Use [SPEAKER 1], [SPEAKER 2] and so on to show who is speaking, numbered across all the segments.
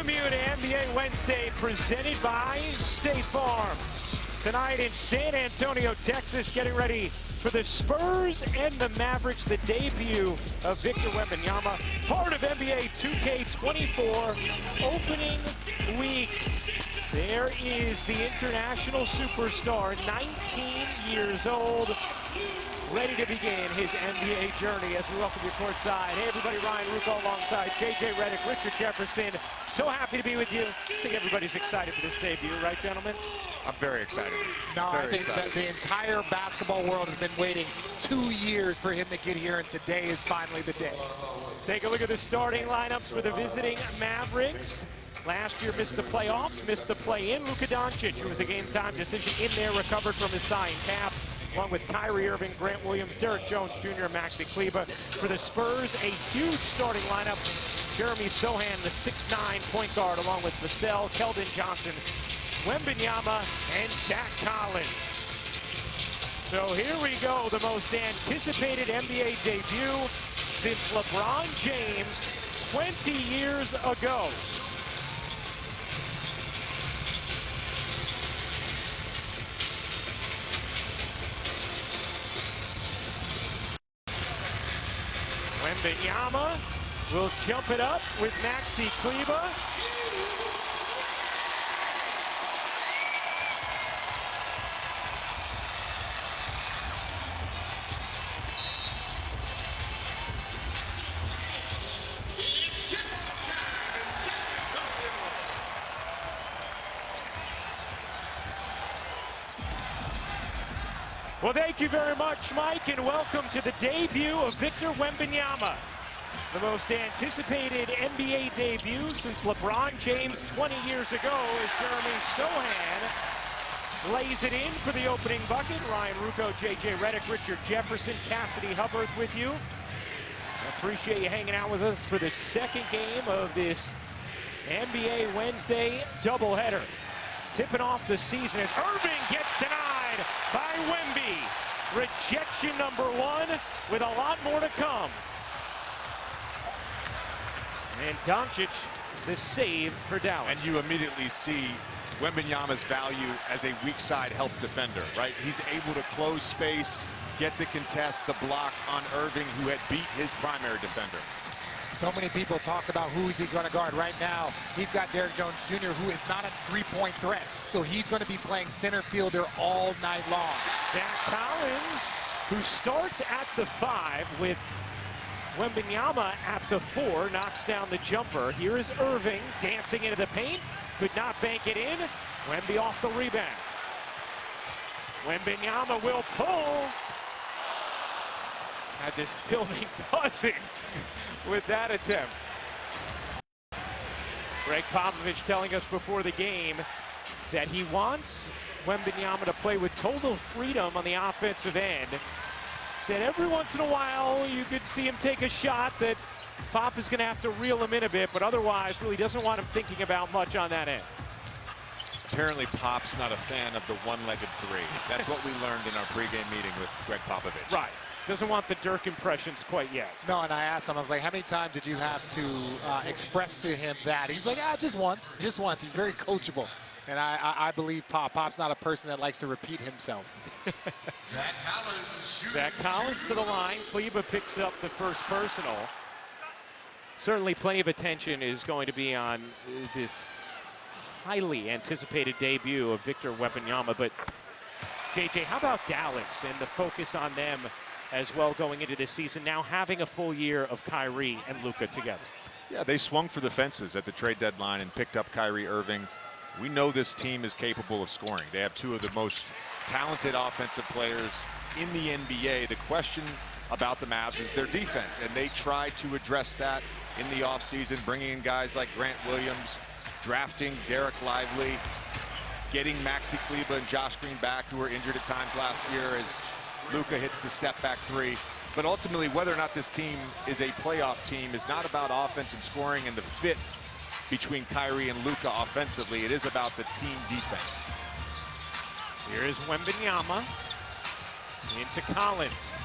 [SPEAKER 1] Welcome you to NBA Wednesday, presented by State Farm. Tonight in San Antonio, Texas, getting ready for the Spurs and the Mavericks, the debut of Victor Wembanyama, part of NBA 2K24 opening week. There is the international superstar, 19 years old, ready to begin his NBA journey as we welcome you courtside. Hey everybody, Ryan Rucco alongside JJ Redick, Richard Jefferson. So happy to be with you. I think everybody's excited for this debut, right gentlemen?
[SPEAKER 2] I'm very excited.
[SPEAKER 3] No, I think that the entire basketball world has been waiting 2 years for him to get here, and today is finally the day.
[SPEAKER 1] Take a look at the starting lineups for the visiting Mavericks. Last year missed the playoffs, missed the play-in. Luka Doncic, who was a game-time decision in there, recovered from his thigh and calf, along with Kyrie Irving, Grant Williams, Derek Jones Jr., and Maxi Kleber. For the Spurs, a huge starting lineup. Jeremy Sohan, the 6'9" point guard, along with Vassell, Keldon Johnson, Wembanyama, and Zach Collins. So here we go, the most anticipated NBA debut since LeBron James 20 years ago. Wembanyama will jump it up with Maxi Kleber. Well, thank you very much, Mike, and welcome to the debut of Victor Wembanyama. The most anticipated NBA debut since LeBron James 20 years ago as Jeremy Sohan lays it in for the opening bucket. Ryan Rucco, JJ Redick, Richard Jefferson, Cassidy Hubbard with you. I appreciate you hanging out with us for the second game of this NBA Wednesday doubleheader. Tipping off the season as Irving gets denied by Wemby. Rejection number one with a lot more to come. And Doncic, the save for Dallas.
[SPEAKER 2] And you immediately see Wembanyama's value as a weak side help defender, right? He's able to close space, get the contest, the block on Irving, who had beat his primary defender.
[SPEAKER 3] So many people talked about who is he going to guard. Right now, he's got Derek Jones Jr., who is not a three-point threat. So he's going to be playing center fielder all night long.
[SPEAKER 1] Zach Collins, who starts at the 5 with Wembanyama at the 4, knocks down the jumper. Here is Irving dancing into the paint, could not bank it in. Wemby off the rebound. Wembanyama will pull. Had this building buzzing with that attempt. Greg Popovich telling us before the game that he wants Wembanyama to play with total freedom on the offensive end. Said every once in a while you could see him take a shot that Pop is going to have to reel him in a bit, but otherwise really doesn't want him thinking about much on that end.
[SPEAKER 2] Apparently Pop's not a fan of the one-legged three. That's what we learned in our pregame meeting with Greg Popovich.
[SPEAKER 1] Right. Doesn't want the Dirk impressions quite yet.
[SPEAKER 3] No, and I asked him, I was like, how many times did you have to express to him that? He was like, just once, just once. He's very coachable. And I believe Pop's not a person that likes to repeat himself.
[SPEAKER 1] Zach Collins to the line. Kleber picks up the first personal. Certainly plenty of attention is going to be on this highly anticipated debut of Victor Wembanyama. But JJ, how about Dallas and the focus on them as well going into this season, now having a full year of Kyrie and Luka together?
[SPEAKER 2] Yeah, they swung for the fences at the trade deadline and picked up Kyrie Irving. We know this team is capable of scoring. They have two of the most talented offensive players in the NBA. The question about the Mavs is their defense, and they tried to address that in the offseason, bringing in guys like Grant Williams, drafting Derek Lively, getting Maxi Kleber and Josh Green back, who were injured at times last year as Luka hits the step-back three. But ultimately, whether or not this team is a playoff team is not about offense and scoring and the fit between Kyrie and Luka offensively. It is about the team defense.
[SPEAKER 1] Here is Wembanyama into Collins.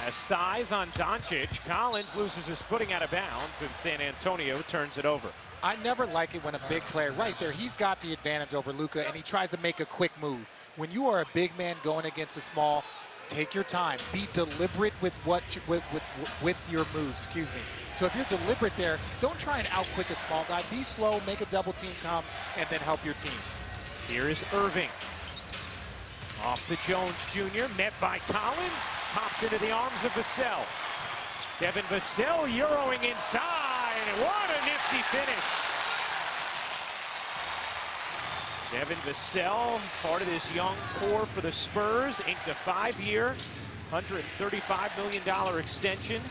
[SPEAKER 1] Has size on Doncic. Collins loses his footing out of bounds, and San Antonio turns it over.
[SPEAKER 3] I never like it when a big player, right there, he's got the advantage over Luka, and he tries to make a quick move. When you are a big man going against a small, take your time. Be deliberate with with your moves, excuse me. So if you're deliberate there, don't try and outquick a small guy. Be slow, make a double team come, and then help your team.
[SPEAKER 1] Here is Irving. Off to Jones Jr., met by Collins, pops into the arms of Vassell. Devin Vassell Euroing inside, what a nifty finish. Devin Vassell, part of this young core for the Spurs, inked a 5-year, $135 million extension.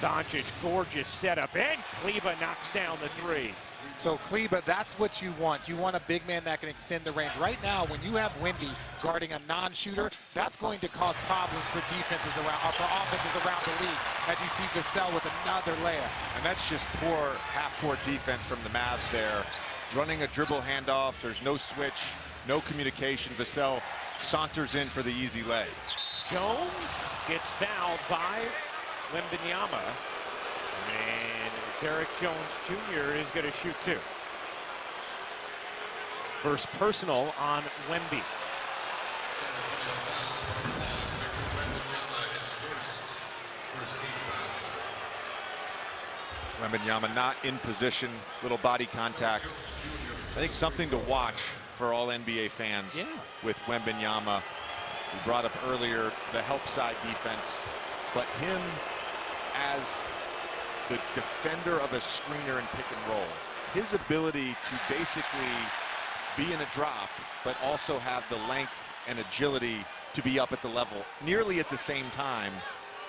[SPEAKER 1] Doncic, gorgeous setup, and Kleba knocks down the three.
[SPEAKER 3] So Kleba, that's what you want. You want a big man that can extend the range. Right now, when you have Wemby guarding a non-shooter, that's going to cause problems for defenses around, or for offenses around the league, as you see Vassell with another layup.
[SPEAKER 2] And that's just poor half-court defense from the Mavs there. Running a dribble handoff, there's no switch, no communication. Vassell saunters in for the easy lay.
[SPEAKER 1] Jones gets fouled by Wembanyama, and Derek Jones Jr. is going to shoot two. First personal on Wemby.
[SPEAKER 2] Wembanyama not in position, little body contact. I think something to watch for all NBA fans with Wembanyama. We brought up earlier the help side defense, but him as the defender of a screener and pick and roll, his ability to basically be in a drop, but also have the length and agility to be up at the level nearly at the same time,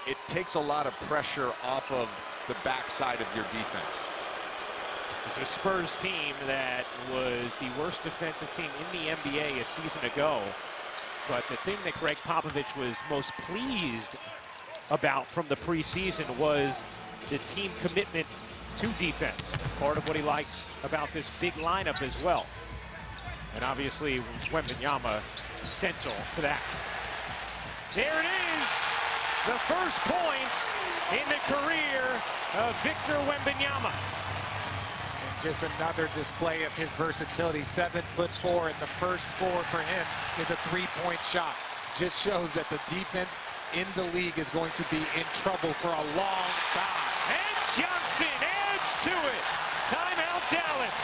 [SPEAKER 2] it takes a lot of pressure off of the backside of your defense.
[SPEAKER 1] It's a Spurs team that was the worst defensive team in the NBA a season ago. But the thing that Greg Popovich was most pleased about from the preseason was the team commitment to defense. Part of what he likes about this big lineup as well. And obviously, Wembanyama central to that. There it is, the first points in the career of Victor Wembanyama.
[SPEAKER 3] And just another display of his versatility. 7'4", and the first score for him is a three-point shot. Just shows that the defense in the league is going to be in trouble for a long time.
[SPEAKER 1] And Johnson adds to it. Timeout, Dallas.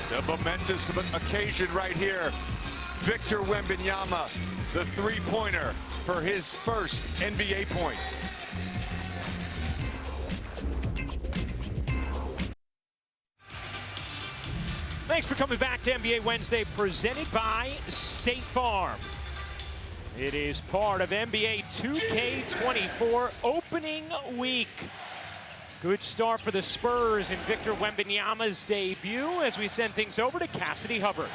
[SPEAKER 2] The momentous occasion right here. Victor Wembanyama, the three-pointer for his first NBA points.
[SPEAKER 1] Thanks for coming back to NBA Wednesday, presented by State Farm. It is part of NBA 2K24 opening week. Good start for the Spurs in Victor Wembanyama's debut as we send things over to Cassidy Hubbard.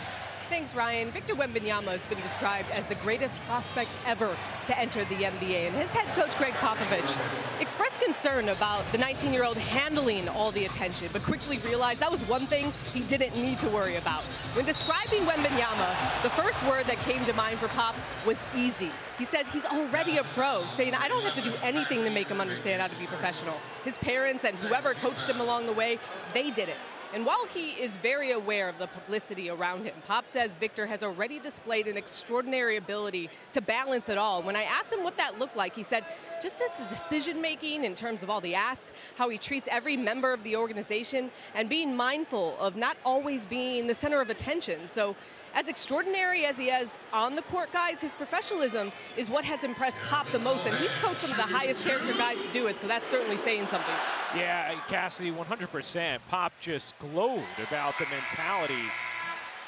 [SPEAKER 4] Thanks, Ryan. Victor Wembanyama has been described as the greatest prospect ever to enter the NBA, and his head coach, Greg Popovich, expressed concern about the 19-year-old handling all the attention, but quickly realized that was one thing he didn't need to worry about. When describing Wembanyama, the first word that came to mind for Pop was easy. He said he's already a pro, saying, I don't have to do anything to make him understand how to be professional. His parents and whoever coached him along the way, they did it. And while he is very aware of the publicity around him, Pop says Victor has already displayed an extraordinary ability to balance it all. When I asked him what that looked like, he said, just as the decision-making in terms of all the asks, how he treats every member of the organization, and being mindful of not always being the center of attention. So as extraordinary as he is on the court, guys, his professionalism is what has impressed Pop the most, and he's coached some of the highest character guys to do it, so that's certainly saying something.
[SPEAKER 1] Yeah, Cassidy, 100%. Pop just glowed about the mentality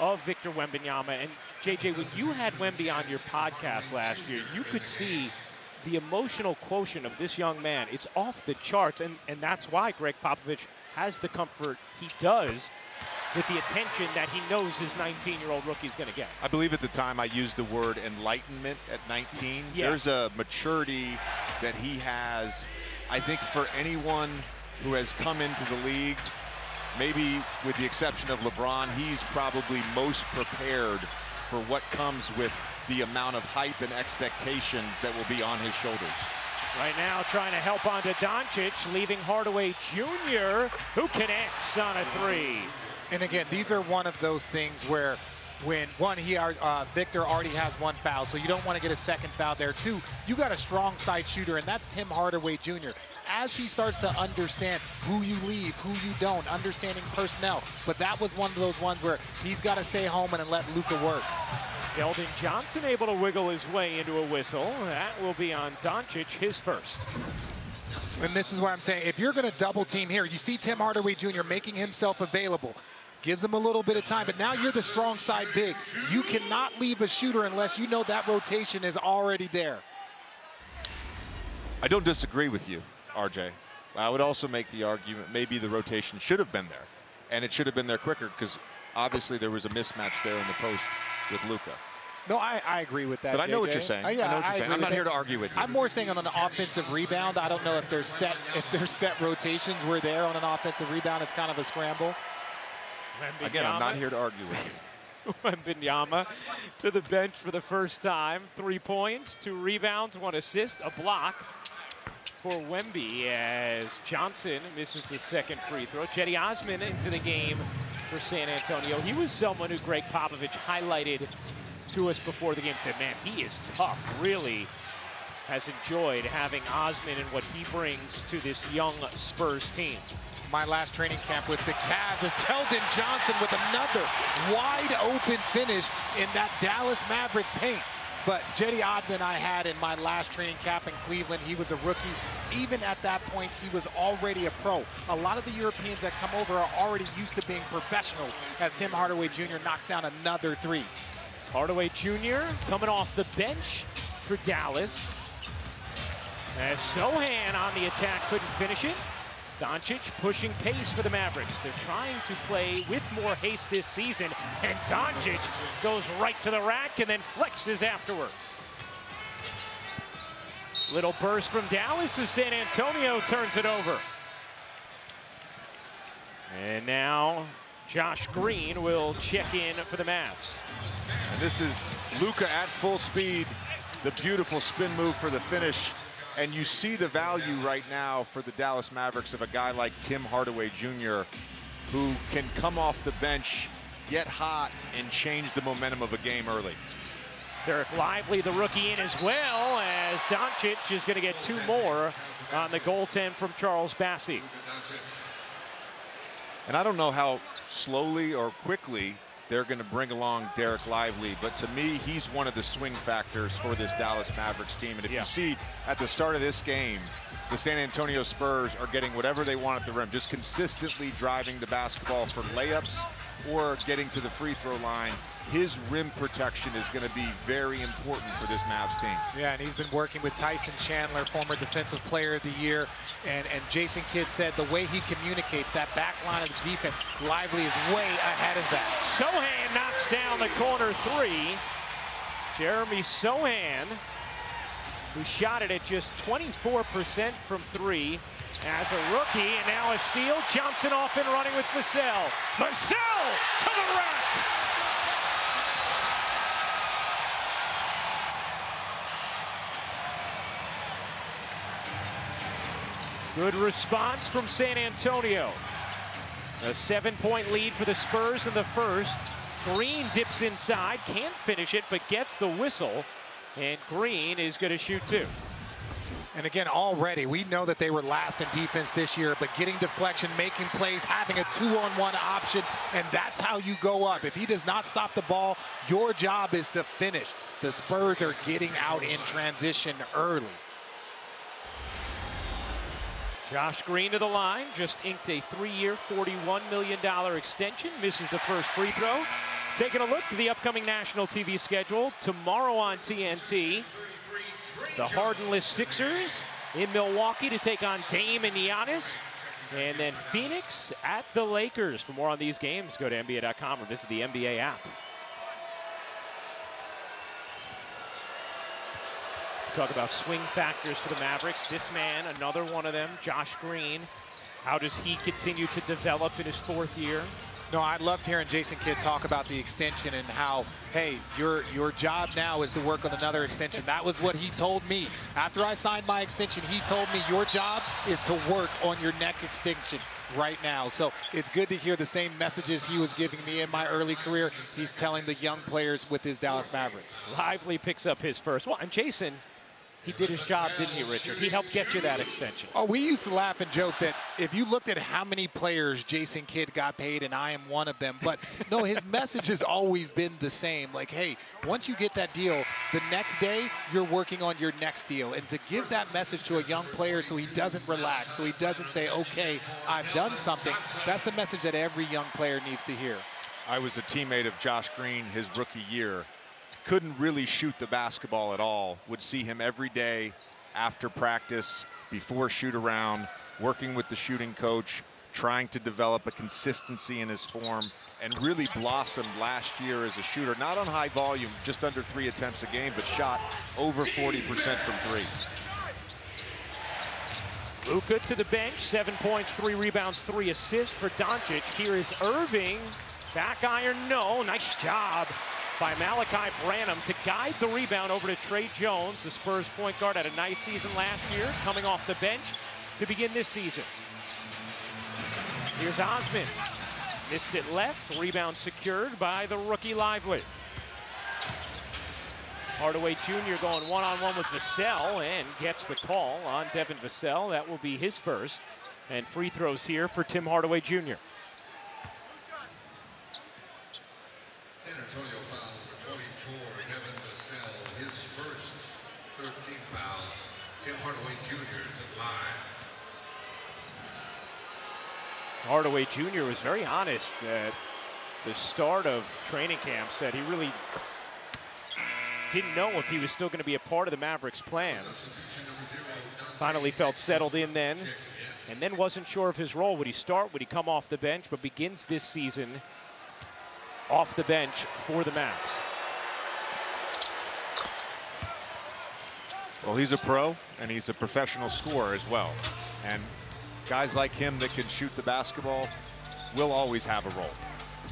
[SPEAKER 1] of Victor Wembanyama. And JJ, when you had Wemby on your podcast last year, you could see the emotional quotient of this young man. It's off the charts, and that's why Greg Popovich has the comfort he does with the attention that he knows his 19-year-old rookie is going to get.
[SPEAKER 2] I believe at the time I used the word enlightenment at 19.
[SPEAKER 1] Yeah.
[SPEAKER 2] There's a maturity that he has. I think for anyone who has come into the league maybe with the exception of LeBron, he's probably most prepared for what comes with the amount of hype and expectations that will be on his shoulders.
[SPEAKER 1] Right now trying to help onto Doncic, leaving Hardaway Jr., who connects on a three.
[SPEAKER 3] And again, these are one of those things where when one, Victor already has one foul, so you don't want to get a second foul there. Two, you got a strong side shooter, and that's Tim Hardaway Jr. As he starts to understand who you leave, who you don't, understanding personnel. But that was one of those ones where he's got to stay home and let Luka work.
[SPEAKER 1] Keldon Johnson able to wiggle his way into a whistle. That will be on Doncic, his first.
[SPEAKER 3] And this is what I'm saying. If you're going to double team here, you see Tim Hardaway Jr. making himself available. Gives him a little bit of time, but now you're the strong side big. You cannot leave a shooter unless you know that rotation is already there.
[SPEAKER 2] I don't disagree with you, RJ. I would also make the argument maybe the rotation should have been there, and it should have been there quicker because obviously there was a mismatch there in the post with Luka.
[SPEAKER 3] No, I agree with that.
[SPEAKER 2] But I know
[SPEAKER 3] JJ.
[SPEAKER 2] what you're saying.
[SPEAKER 3] Yeah,
[SPEAKER 2] I know what you're saying. I'm not here to argue with you.
[SPEAKER 3] I'm more saying on an offensive rebound. I don't know if there's set rotations were there on an offensive rebound. It's kind of a scramble.
[SPEAKER 2] Again, I'm not here to argue with you.
[SPEAKER 1] Wembanyama to the bench for the first time. 3 points, 2 rebounds, 1 assist, a block for Wemby as Johnson misses the second free throw. Cedi Osman into the game for San Antonio. He was someone who Greg Popovich highlighted to us before the game. Said, man, he is tough. Really has enjoyed having Osman and what he brings to this young Spurs team.
[SPEAKER 3] My last training camp with the Cavs is Keldon Johnson with another wide open finish in that Dallas Maverick paint. But Cedi Osman I had in my last training camp in Cleveland. He was a rookie. Even at that point, he was already a pro. A lot of the Europeans that come over are already used to being professionals as Tim Hardaway Jr. knocks down another three.
[SPEAKER 1] Hardaway Jr. coming off the bench for Dallas. As Sohan on the attack couldn't finish it. Doncic pushing pace for the Mavericks. They're trying to play with more haste this season, and Doncic goes right to the rack and then flexes afterwards. Little burst from Dallas as San Antonio turns it over. And now Josh Green will check in for the Mavs.
[SPEAKER 2] And this is Luka at full speed. The beautiful spin move for the finish. And you see the value right now for the Dallas Mavericks of a guy like Tim Hardaway Jr., who can come off the bench, get hot, and change the momentum of a game early.
[SPEAKER 1] Derek Lively, the rookie, in as well, as Doncic is going to get 2 more on the goaltend from Charles Bassey.
[SPEAKER 2] And I don't know how slowly or quickly they're going to bring along Derek Lively, but to me, he's one of the swing factors for this Dallas Mavericks team. And if you see at the start of this game, the San Antonio Spurs are getting whatever they want at the rim, just consistently driving the basketball for layups or getting to the free throw line. His rim protection is going to be very important for this Mavs team.
[SPEAKER 3] Yeah, and he's been working with Tyson Chandler, former Defensive Player of the Year. And Jason Kidd said the way he communicates that back line of the defense, Lively is way ahead of that.
[SPEAKER 1] Sohan knocks down the corner 3. Jeremy Sohan, who shot it at just 24% from 3 as a rookie, and now a steal. Johnson off and running with Vassell. Vassell to the rack. Good response from San Antonio. A 7-point lead for the Spurs in the first. Green dips inside, can't finish it, but gets the whistle. And Green is going to shoot 2.
[SPEAKER 3] And again, already, we know that they were last in defense this year, but getting deflection, making plays, having a 2-on-1 option, and that's how you go up. If he does not stop the ball, your job is to finish. The Spurs are getting out in transition early.
[SPEAKER 1] Josh Green to the line, just inked a 3-year, $41 million extension, misses the first free throw. Taking a look at the upcoming national TV schedule. Tomorrow on TNT, the Hardenless Sixers in Milwaukee to take on Dame and Giannis. And then Phoenix at the Lakers. For more on these games, go to NBA.com or visit the NBA app. Talk about swing factors for the Mavericks. This man, another one of them, Josh Green, How does he continue to develop in his 4th year?
[SPEAKER 3] No, I loved hearing Jason Kidd talk about the extension and how, hey, your job now is to work on another extension. That was what he told me. After I signed my extension, he told me your job is to work on your next extension right now. So it's good to hear the same messages he was giving me in my early career. He's telling the young players with his Dallas Mavericks.
[SPEAKER 1] Lively picks up his first. Well, and Jason, he did his job, didn't he, Richard? He helped get you that extension.
[SPEAKER 3] Oh, we used to laugh and joke that if you looked at how many players Jason Kidd got paid, and I am one of them, but no, his message has always been the same. Like, hey, once you get that deal, the next day you're working on your next deal. And to give that message to a young player so he doesn't relax, so he doesn't say, okay, I've done something, that's the message that every young player needs to hear.
[SPEAKER 2] I was a teammate of Josh Green his rookie year. Couldn't really shoot the basketball at all. Would see him every day after practice, before shoot around, working with the shooting coach, trying to develop a consistency in his form, and really blossomed last year as a shooter. Not on high volume, just under 3 attempts a game, but shot over 40% from 3.
[SPEAKER 1] Luka to the bench, 7 points, 3 rebounds, 3 assists for Doncic. Here is Irving, back iron, no, nice job by Malachi Branham to guide the rebound over to Trey Jones. The Spurs point guard had a nice season last year, coming off the bench to begin this season. Here's Osman. Missed it left. Rebound secured by the rookie Lively. Hardaway Jr. going one-on-one with Vassell and gets the call on Devin Vassell. That will be his first. And free throws here for Tim Hardaway Jr.
[SPEAKER 5] 샌안토니오 foul for 24, Devin Vassell, his first 13th foul. Tim Hardaway Jr. is at line.
[SPEAKER 1] Hardaway Jr. was very honest at the start of training camp, said he really didn't know if he was still going to be a part of the Mavericks' plans. Finally felt settled in then, and then wasn't sure of his role. Would he start? Would he come off the bench? But begins this season off the bench for the Mavs.
[SPEAKER 2] Well, he's a pro, and he's a professional scorer as well. And guys like him that can shoot the basketball will always have a role.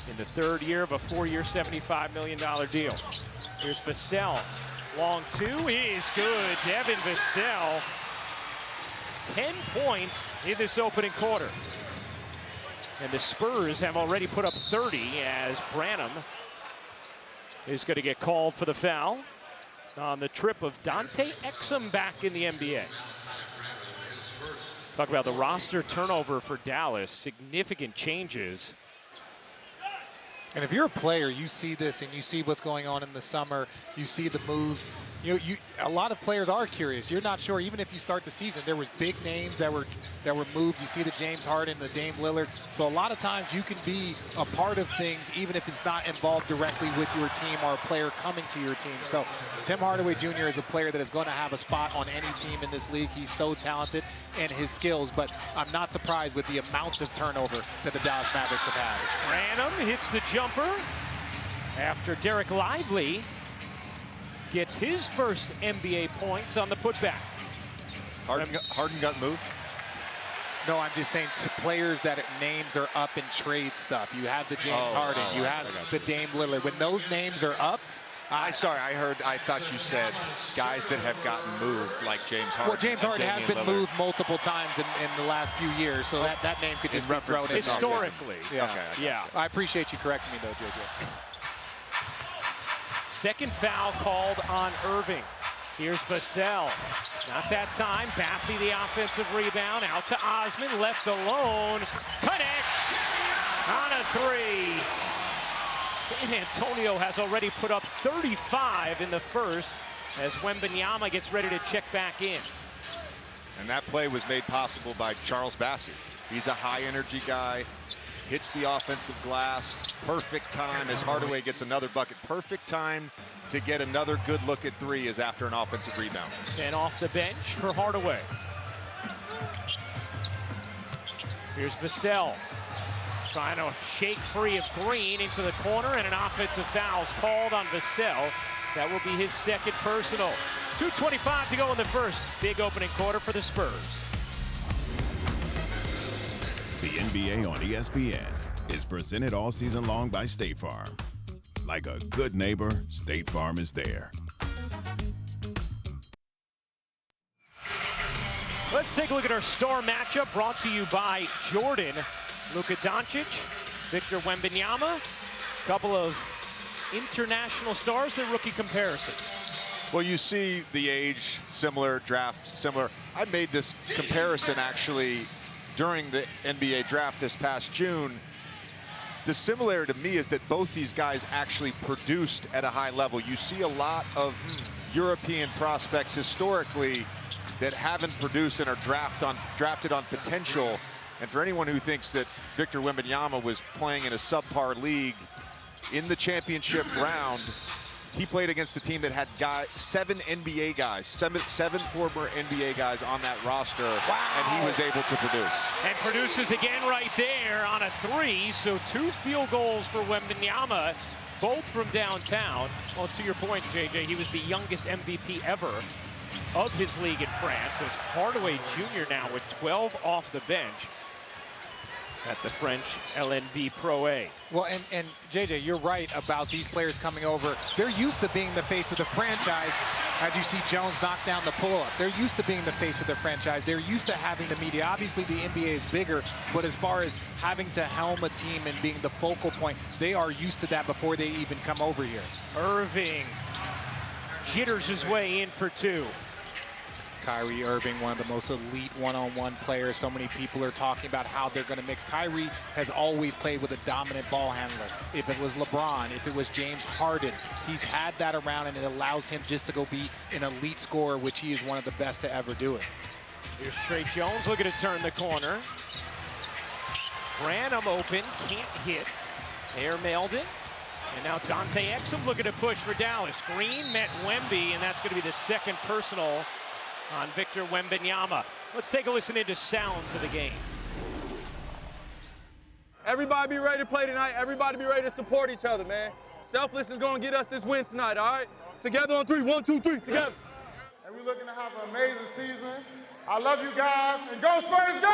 [SPEAKER 1] In the 3rd year of a 4-year, $75 million deal. Here's Vassell. Long 2 is good. Devin Vassell, 10 points in this opening quarter. And the Spurs have already put up 30 as Branham is going to get called for the foul on the trip of Dante Exum back in the NBA. Talk about the roster turnover for Dallas. Significant changes.
[SPEAKER 3] And if you're a player, you see this and you see what's going on in the summer, you see the moves. A lot of players are curious. You're not sure, even if you start the season, there was big names that were moved. You see the James Harden, the Dame Lillard. So a lot of times you can be a part of things even if it's not involved directly with your team or a player coming to your team. So Tim Hardaway Jr. is a player that is going to have a spot on any team in this league. He's so talented and his skills, but I'm not surprised with the amount of turnover that the Dallas Mavericks have had.
[SPEAKER 1] Branham hits the jumper after Derek Lively gets his first NBA points on the putback.
[SPEAKER 2] Harden got moved?
[SPEAKER 3] No, I'm just saying to players that names are up in trade stuff. You have the James Harden, you have the Dame Lillard. When those names are up,
[SPEAKER 2] I thought you said guys that have gotten moved like James Harden.
[SPEAKER 3] Well, James Harden has been moved multiple times in the last few years, so that name could just be thrown in.
[SPEAKER 1] Historically.
[SPEAKER 3] Yeah.
[SPEAKER 2] Okay,
[SPEAKER 1] yeah.
[SPEAKER 3] I appreciate you correcting me though, JJ.
[SPEAKER 1] Second foul called on Irving. Here's Vassell. Not that time. Bassey the offensive rebound. Out to Osman. Left alone. Connects on a 3. San Antonio has already put up 35 in the first as Wembanyama gets ready to check back in.
[SPEAKER 2] And that play was made possible by Charles Bassey. He's a high-energy guy. Hits the offensive glass. Perfect time as Hardaway gets another bucket. Perfect time to get another good look at 3 is after an offensive rebound.
[SPEAKER 1] And off the bench for Hardaway. Here's Vassell. Trying to shake free of Green into the corner, and an offensive foul is called on Vassell. That will be his second personal. 2:25 to go in the first. Big opening quarter for the Spurs.
[SPEAKER 6] The NBA on ESPN is presented all season long by State Farm. Like a good neighbor, State Farm is there.
[SPEAKER 1] Let's take a look at our star matchup brought to you by Jordan. Luka Doncic, Victor Wembanyama, a couple of international stars, their rookie comparison.
[SPEAKER 2] Well, you see the age similar, draft similar. I made this comparison actually during the NBA draft this past June. The similarity to me is that both these guys actually produced at a high level. You see a lot of European prospects historically that haven't produced and are drafted on potential. And for anyone who thinks that Victor Wembanyama was playing in a subpar league in the championship round, he played against a team that had seven NBA guys, seven former NBA guys on that roster, and he was able to produce.
[SPEAKER 1] And produces again right there on a three, so 2 field goals for Wembanyama, both from downtown. Well, to your point, JJ, he was the youngest MVP ever of his league in France, as Hardaway Jr. now with 12 off the bench at the French LNB Pro A.
[SPEAKER 3] Well, and JJ, you're right about these players coming over. They're used to being the face of the franchise. As you see Jones knock down the pull-up, they're used to being the face of the franchise. They're used to having the media. Obviously, the NBA is bigger, but as far as having to helm a team and being the focal point, they are used to that before they even come over here.
[SPEAKER 1] Irving jitters his way in for 2.
[SPEAKER 3] Kyrie Irving, one of the most elite one-on-one players. So many people are talking about how they're going to mix. Kyrie has always played with a dominant ball handler. If it was LeBron, if it was James Harden, he's had that around, and it allows him just to go be an elite scorer, which he is one of the best to ever do it.
[SPEAKER 1] Here's Trey Jones looking to turn the corner. Branham open, can't hit. Air mailed it. And now Dante Exum looking to push for Dallas. Green met Wemby, and that's going to be the second personal on Victor Wembanyama. Let's take a listen into sounds of the game.
[SPEAKER 7] Everybody be ready to play tonight. Everybody be ready to support each other, man. Selfless is going to get us this win tonight, all right? Together on 3. 1, 2, 3, together.
[SPEAKER 8] And we're looking to have an amazing season. I love you guys, and go Spurs, go!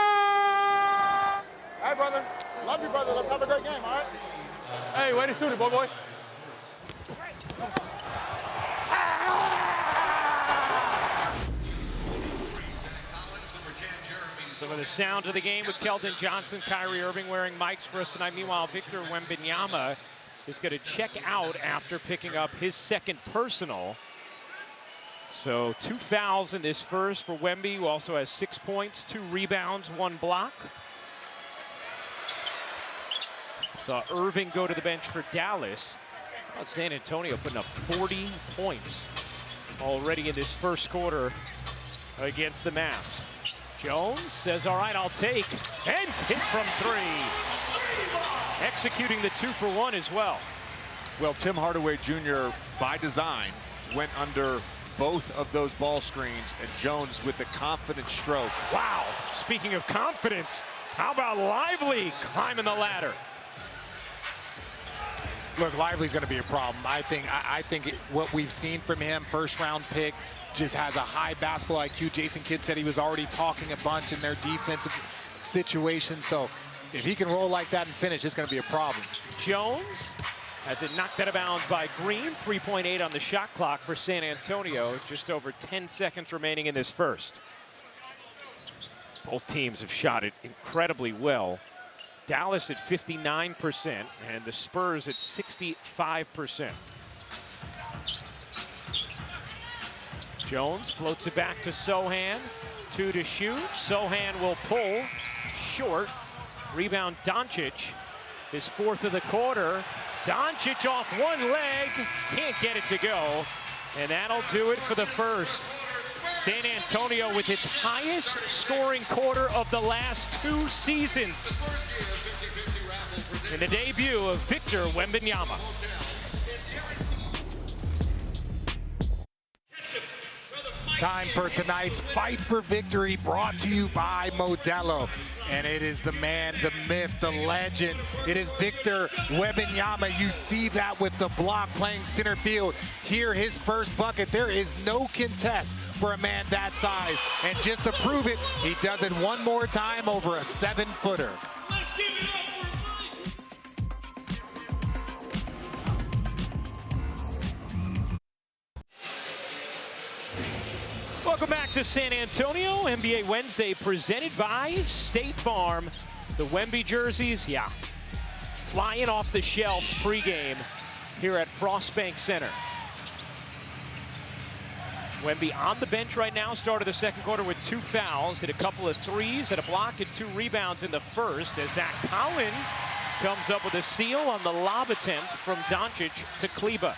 [SPEAKER 8] Hey, brother. Love you, brother. Let's have a great game, all right?
[SPEAKER 7] Hey, way to shoot it, boy.
[SPEAKER 1] Some of the sounds of the game with Keldon Johnson, Kyrie Irving wearing mics for us tonight. Meanwhile, Victor Wembanyama is going to check out after picking up his second personal. So 2 fouls in this first for Wemby, who also has 6 points, 2 rebounds, 1 block. Saw Irving go to the bench for Dallas. How about San Antonio putting up 40 points already in this first quarter against the Mavs. Jones says, all right, I'll take, and hit from 3. Executing the 2-for-1 as well.
[SPEAKER 2] Well, Tim Hardaway Jr., by design, went under both of those ball screens, and Jones with the confident stroke.
[SPEAKER 1] Wow, speaking of confidence, how about Lively climbing the ladder?
[SPEAKER 3] Look, Lively's going to be a problem. I think what we've seen from him, first-round pick, just has a high basketball IQ. Jason Kidd said he was already talking a bunch in their defensive situation. So if he can roll like that and finish, it's going to be a problem.
[SPEAKER 1] Jones has it knocked out of bounds by Green. 3.8 on the shot clock for San Antonio. Just over 10 seconds remaining in this first. Both teams have shot it incredibly well. Dallas at 59% and the Spurs at 65%. Jones floats it back to Sohan. 2 to shoot. Sohan will pull short. Rebound Doncic. His 4th of the quarter. Doncic off one leg. Can't get it to go. And that'll do it for the first. San Antonio with its highest scoring quarter of the last 2 seasons. In the debut of Victor Wembanyama.
[SPEAKER 3] Time for tonight's Fight for Victory, brought to you by Modelo. And it is the man, the myth, the legend. It is Victor Wembanyama. You see that with the block playing center field. Here, his first bucket. There is no contest for a man that size. And just to prove it, he does it one more time over a 7-footer.
[SPEAKER 1] Welcome back to San Antonio. NBA Wednesday presented by State Farm. The Wemby jerseys, yeah, flying off the shelves pregame here at Frostbank Center. Wemby on the bench right now, started the second quarter with 2 fouls, hit a couple of threes, had a block and 2 rebounds in the first as Zach Collins comes up with a steal on the lob attempt from Doncic to Kleba.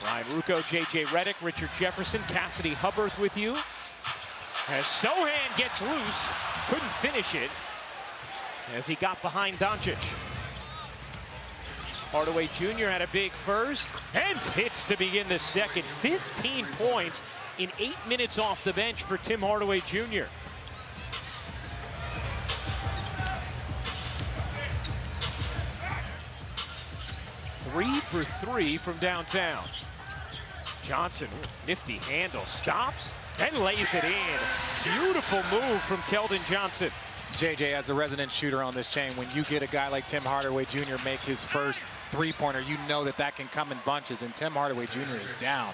[SPEAKER 1] Ryan Rucco, J.J. Redick, Richard Jefferson, Cassidy Hubbarth with you. As Sohan gets loose, couldn't finish it as he got behind Doncic. Hardaway Jr. had a big first and hits to begin the second. 15 points in 8 minutes off the bench for Tim Hardaway Jr. Three for 3 from downtown. Johnson, nifty handle, stops and lays it in. Beautiful move from Keldon Johnson.
[SPEAKER 3] JJ, as a resident shooter on this chain, when you get a guy like Tim Hardaway Jr. make his first three-pointer, you know that that can come in bunches, and Tim Hardaway Jr. is down.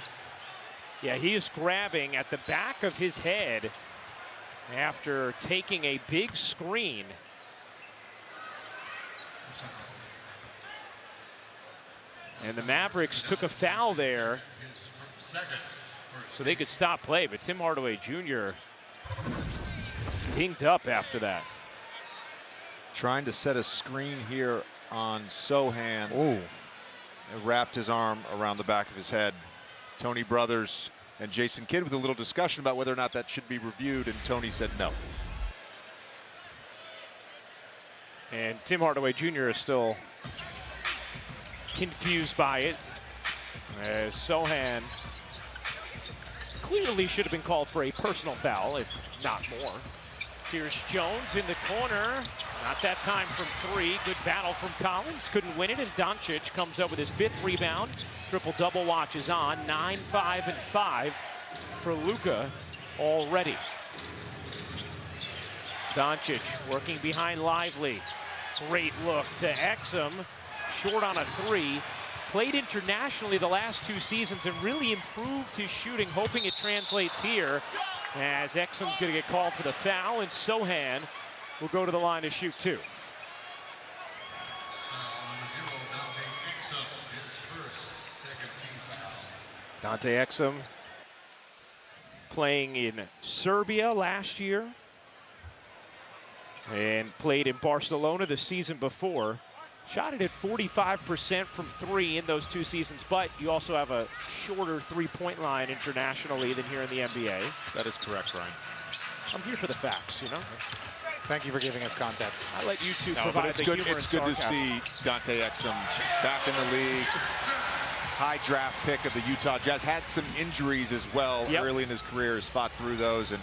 [SPEAKER 1] Yeah, he is grabbing at the back of his head after taking a big screen. And the Mavericks took a foul there so they could stop play, but Tim Hardaway Jr. dinged up after that.
[SPEAKER 2] Trying to set a screen here on Sohan. Ooh. And wrapped his arm around the back of his head. Tony Brothers and Jason Kidd with a little discussion about whether or not that should be reviewed, and Tony said no.
[SPEAKER 1] And Tim Hardaway Jr. is still confused by it, as Sohan clearly should have been called for a personal foul, if not more. Here's Jones in the corner. Not that time from 3. Good battle from Collins. Couldn't win it, and Doncic comes up with his 5th rebound. Triple-double watch is on. 9, 5, and 5 for Luka already. Doncic working behind Lively. Great look to Exum. Short on a 3. Played internationally the last 2 seasons and really improved his shooting, hoping it translates here, as Exum's going to get called for the foul, and Sohan will go to the line to shoot 2. Dante Exum playing in Serbia last year and played in Barcelona the season before. Shot it at 45% from 3 in those 2 seasons, but you also have a shorter three-point line internationally than here in the NBA.
[SPEAKER 2] That is correct, Ryan.
[SPEAKER 1] I'm here for the facts, you know?
[SPEAKER 3] Thank you for giving us context.
[SPEAKER 1] I let you two provide the humor and
[SPEAKER 2] It's good to
[SPEAKER 1] sarcasm.
[SPEAKER 2] see Dante Exum back in the league. High draft pick of the Utah Jazz. Had some injuries as well early in his career. Has fought through those and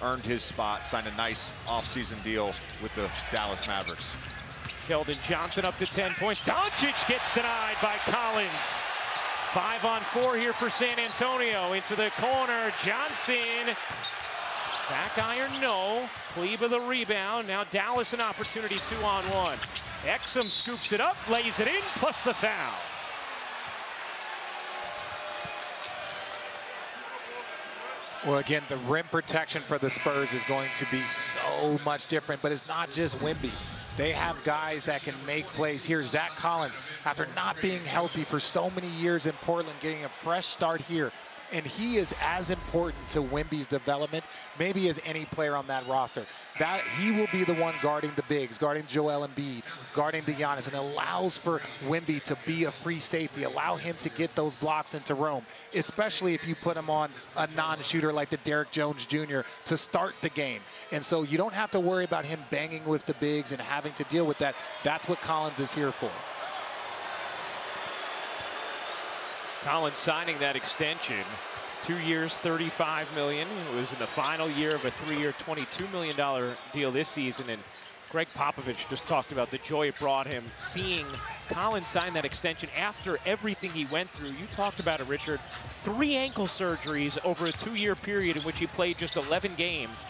[SPEAKER 2] earned his spot. Signed a nice offseason deal with the Dallas Mavericks.
[SPEAKER 1] Keldon Johnson up to 10 points. Doncic gets denied by Collins. 5 on 4 here for San Antonio. Into the corner, Johnson. Back iron, no. Kleba the rebound. Now Dallas an opportunity 2 on 1. Exum scoops it up, lays it in, plus the foul.
[SPEAKER 3] Well, again, the rim protection for the Spurs is going to be so much different, but it's not just Wemby. They have guys that can make plays. Here's Zach Collins, after not being healthy for so many years in Portland, getting a fresh start here. And he is as important to Wemby's development, maybe as any player on that roster. That he will be the one guarding the bigs, guarding Joel Embiid, guarding Giannis, and allows for Wemby to be a free safety, allow him to get those blocks into roam, especially if you put him on a non-shooter like the Derrick Jones Jr. to start the game. And so you don't have to worry about him banging with the bigs and having to deal with that. That's what Collins is here for.
[SPEAKER 1] Collins signing that extension. 2 years, $35 million. It was in the final year of a 3-year, $22 million deal this season. And Greg Popovich just talked about the joy it brought him seeing Collins sign that extension after everything he went through. You talked about it, Richard. 3 ankle surgeries over a 2-year period in which he played just 11 games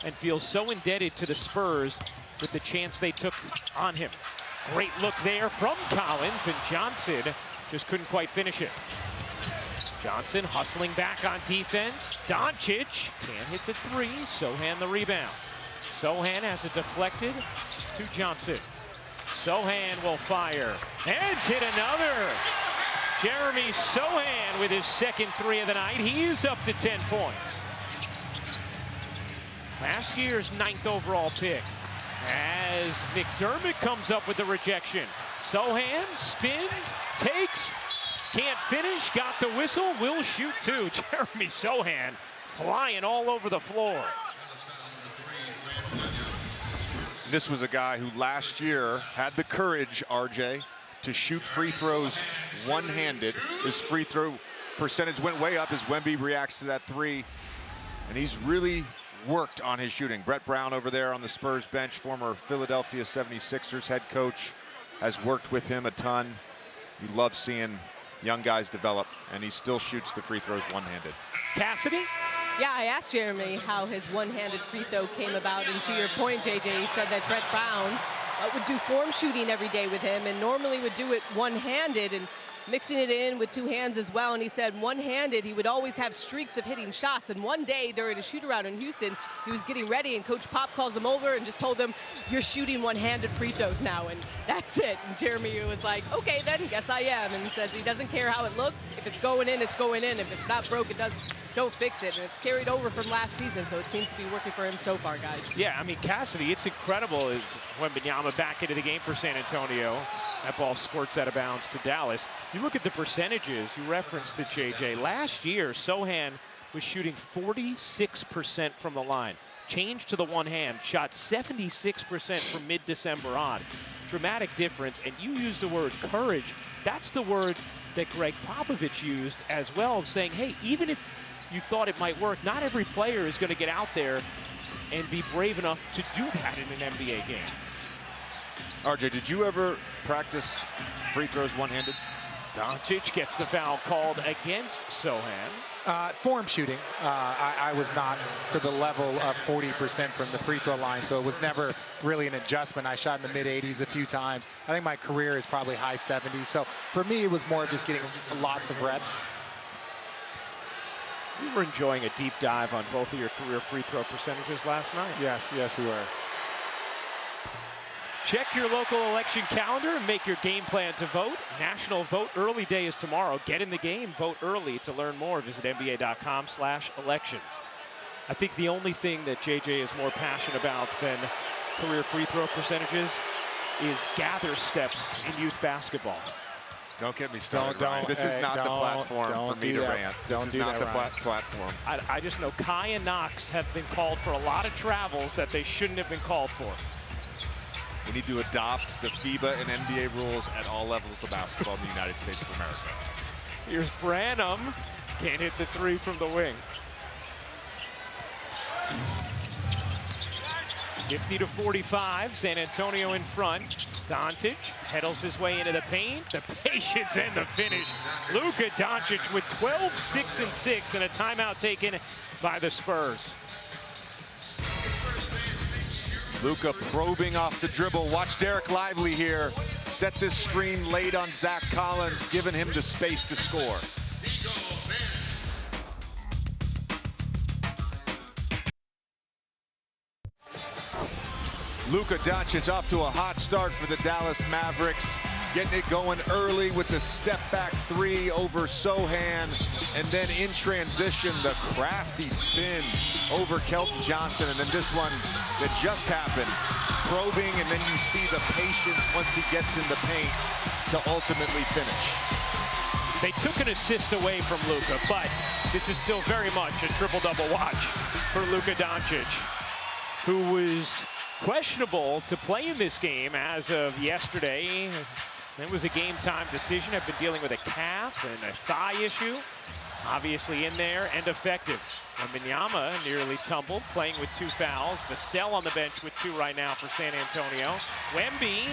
[SPEAKER 1] and feels so indebted to the Spurs with the chance they took on him. Great look there from Collins, and Johnson just couldn't quite finish it. Johnson hustling back on defense. Doncic can't hit the three. Sochan the rebound. Sochan has it deflected to Johnson. Sochan will fire and hit another. Jeremy Sochan with his second three of the night. He is up to 10 points. Last year's 9th overall pick. As McDermott comes up with the rejection. Sochan spins, takes, can't finish, got the whistle, will shoot two. Jeremy Sochan flying all over the floor.
[SPEAKER 2] This was a guy who last year had the courage, RJ, to shoot free throws one-handed. His free throw percentage went way up as Wemby reacts to that three. And he's really worked on his shooting. Brett Brown over there on the Spurs bench, former Philadelphia 76ers head coach, has worked with him a ton. You love seeing young guys develop, and he still shoots the free throws one-handed.
[SPEAKER 1] Cassidy?
[SPEAKER 4] Yeah, I asked Jeremy how his one-handed free throw came about, and to your point, JJ, he said that Brett Brown would do form shooting every day with him and normally would do it one-handed and mixing it in with two hands as well. And he said one-handed, he would always have streaks of hitting shots. And one day during a shoot-around in Houston, he was getting ready, and Coach Pop calls him over and just told him, "You're shooting one-handed free throws now," and that's it. And Jeremy was like, "Okay, then, guess I am." And he says he doesn't care how it looks. If it's going in, it's going in. If it's not broke, don't fix it. And it's carried over from last season, so it seems to be working for him so far, guys.
[SPEAKER 1] Yeah, I mean, Cassidy, it's incredible as Wembanyama back into the game for San Antonio. That ball squirts out of bounds to Dallas. You look at the percentages, you referenced it, JJ. Last year, Sochan was shooting 46% from the line. Changed to the one hand, shot 76% from mid-December on. Dramatic difference, and you used the word courage. That's the word that Greg Popovich used as well, of saying, hey, even if you thought it might work, not every player is going to get out there and be brave enough to do that in an NBA game.
[SPEAKER 2] RJ, did you ever practice free throws one-handed?
[SPEAKER 1] Doncic gets the foul called against Sochan.
[SPEAKER 3] Form shooting, I was not to the level of 40% from the free throw line, so it was never really an adjustment. I shot in the mid-80s a few times. I think my career is probably high 70s. So for me, it was more of just getting lots of reps.
[SPEAKER 1] We were enjoying a deep dive on both of your career free throw percentages last night.
[SPEAKER 3] Yes, we were.
[SPEAKER 1] Check your local election calendar and make your game plan to vote. National Vote Early Day is tomorrow. Get in the game, vote early. To learn more, visit nba.com/elections. I think the only thing that JJ is more passionate about than career free throw percentages is gather steps in youth basketball.
[SPEAKER 2] Don't get me started, Ryan. This is not the platform for me to rant. This is not the platform.
[SPEAKER 1] I just know Kai and Knox have been called for a lot of travels that they shouldn't have been called for.
[SPEAKER 2] We need to adopt the FIBA and NBA rules at all levels of basketball in the United States of America.
[SPEAKER 1] Here's Branham. Can't hit the three from the wing. 50-45, San Antonio in front. Doncic pedals his way into the paint. The patience and the finish. Luka Doncic with 12, 6, and 6, and a timeout taken by the Spurs.
[SPEAKER 2] Luka probing off the dribble. Watch Derek Lively here. Set this screen late on Zach Collins, giving him the space to score. Luka Doncic off to a hot start for the Dallas Mavericks. Getting it going early with the step-back three over Sochan. And then in transition, the crafty spin over Kelton Johnson. And then this one that just happened, probing, and then you see the patience once he gets in the paint to ultimately finish.
[SPEAKER 1] They took an assist away from Luka, but this is still very much a triple-double watch for Luka Doncic, who was questionable to play in this game as of yesterday. It was a game-time decision. I've been dealing with a calf and a thigh issue. Obviously in there and effective. Wembanyama nearly tumbled, playing with 2 fouls. Vassell on the bench with 2 right now for San Antonio. Wemby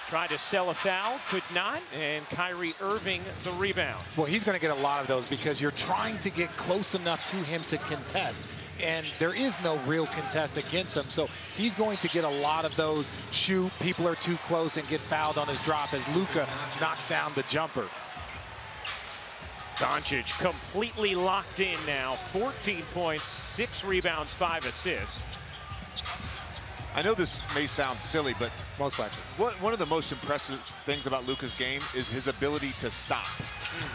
[SPEAKER 1] tried to sell a foul, could not, and Kyrie Irving the rebound.
[SPEAKER 3] Well, he's going to get a lot of those because you're trying to get close enough to him to contest, and there is no real contest against him, so he's going to get a lot of those shoot, people are too close, and get fouled on his drop as Luka knocks down the jumper.
[SPEAKER 1] Doncic completely locked in now. 14 points, 6 rebounds, 5 assists.
[SPEAKER 2] I know this may sound silly, but
[SPEAKER 3] Most likely.
[SPEAKER 2] one of the most impressive things about Luka's game is his ability to stop,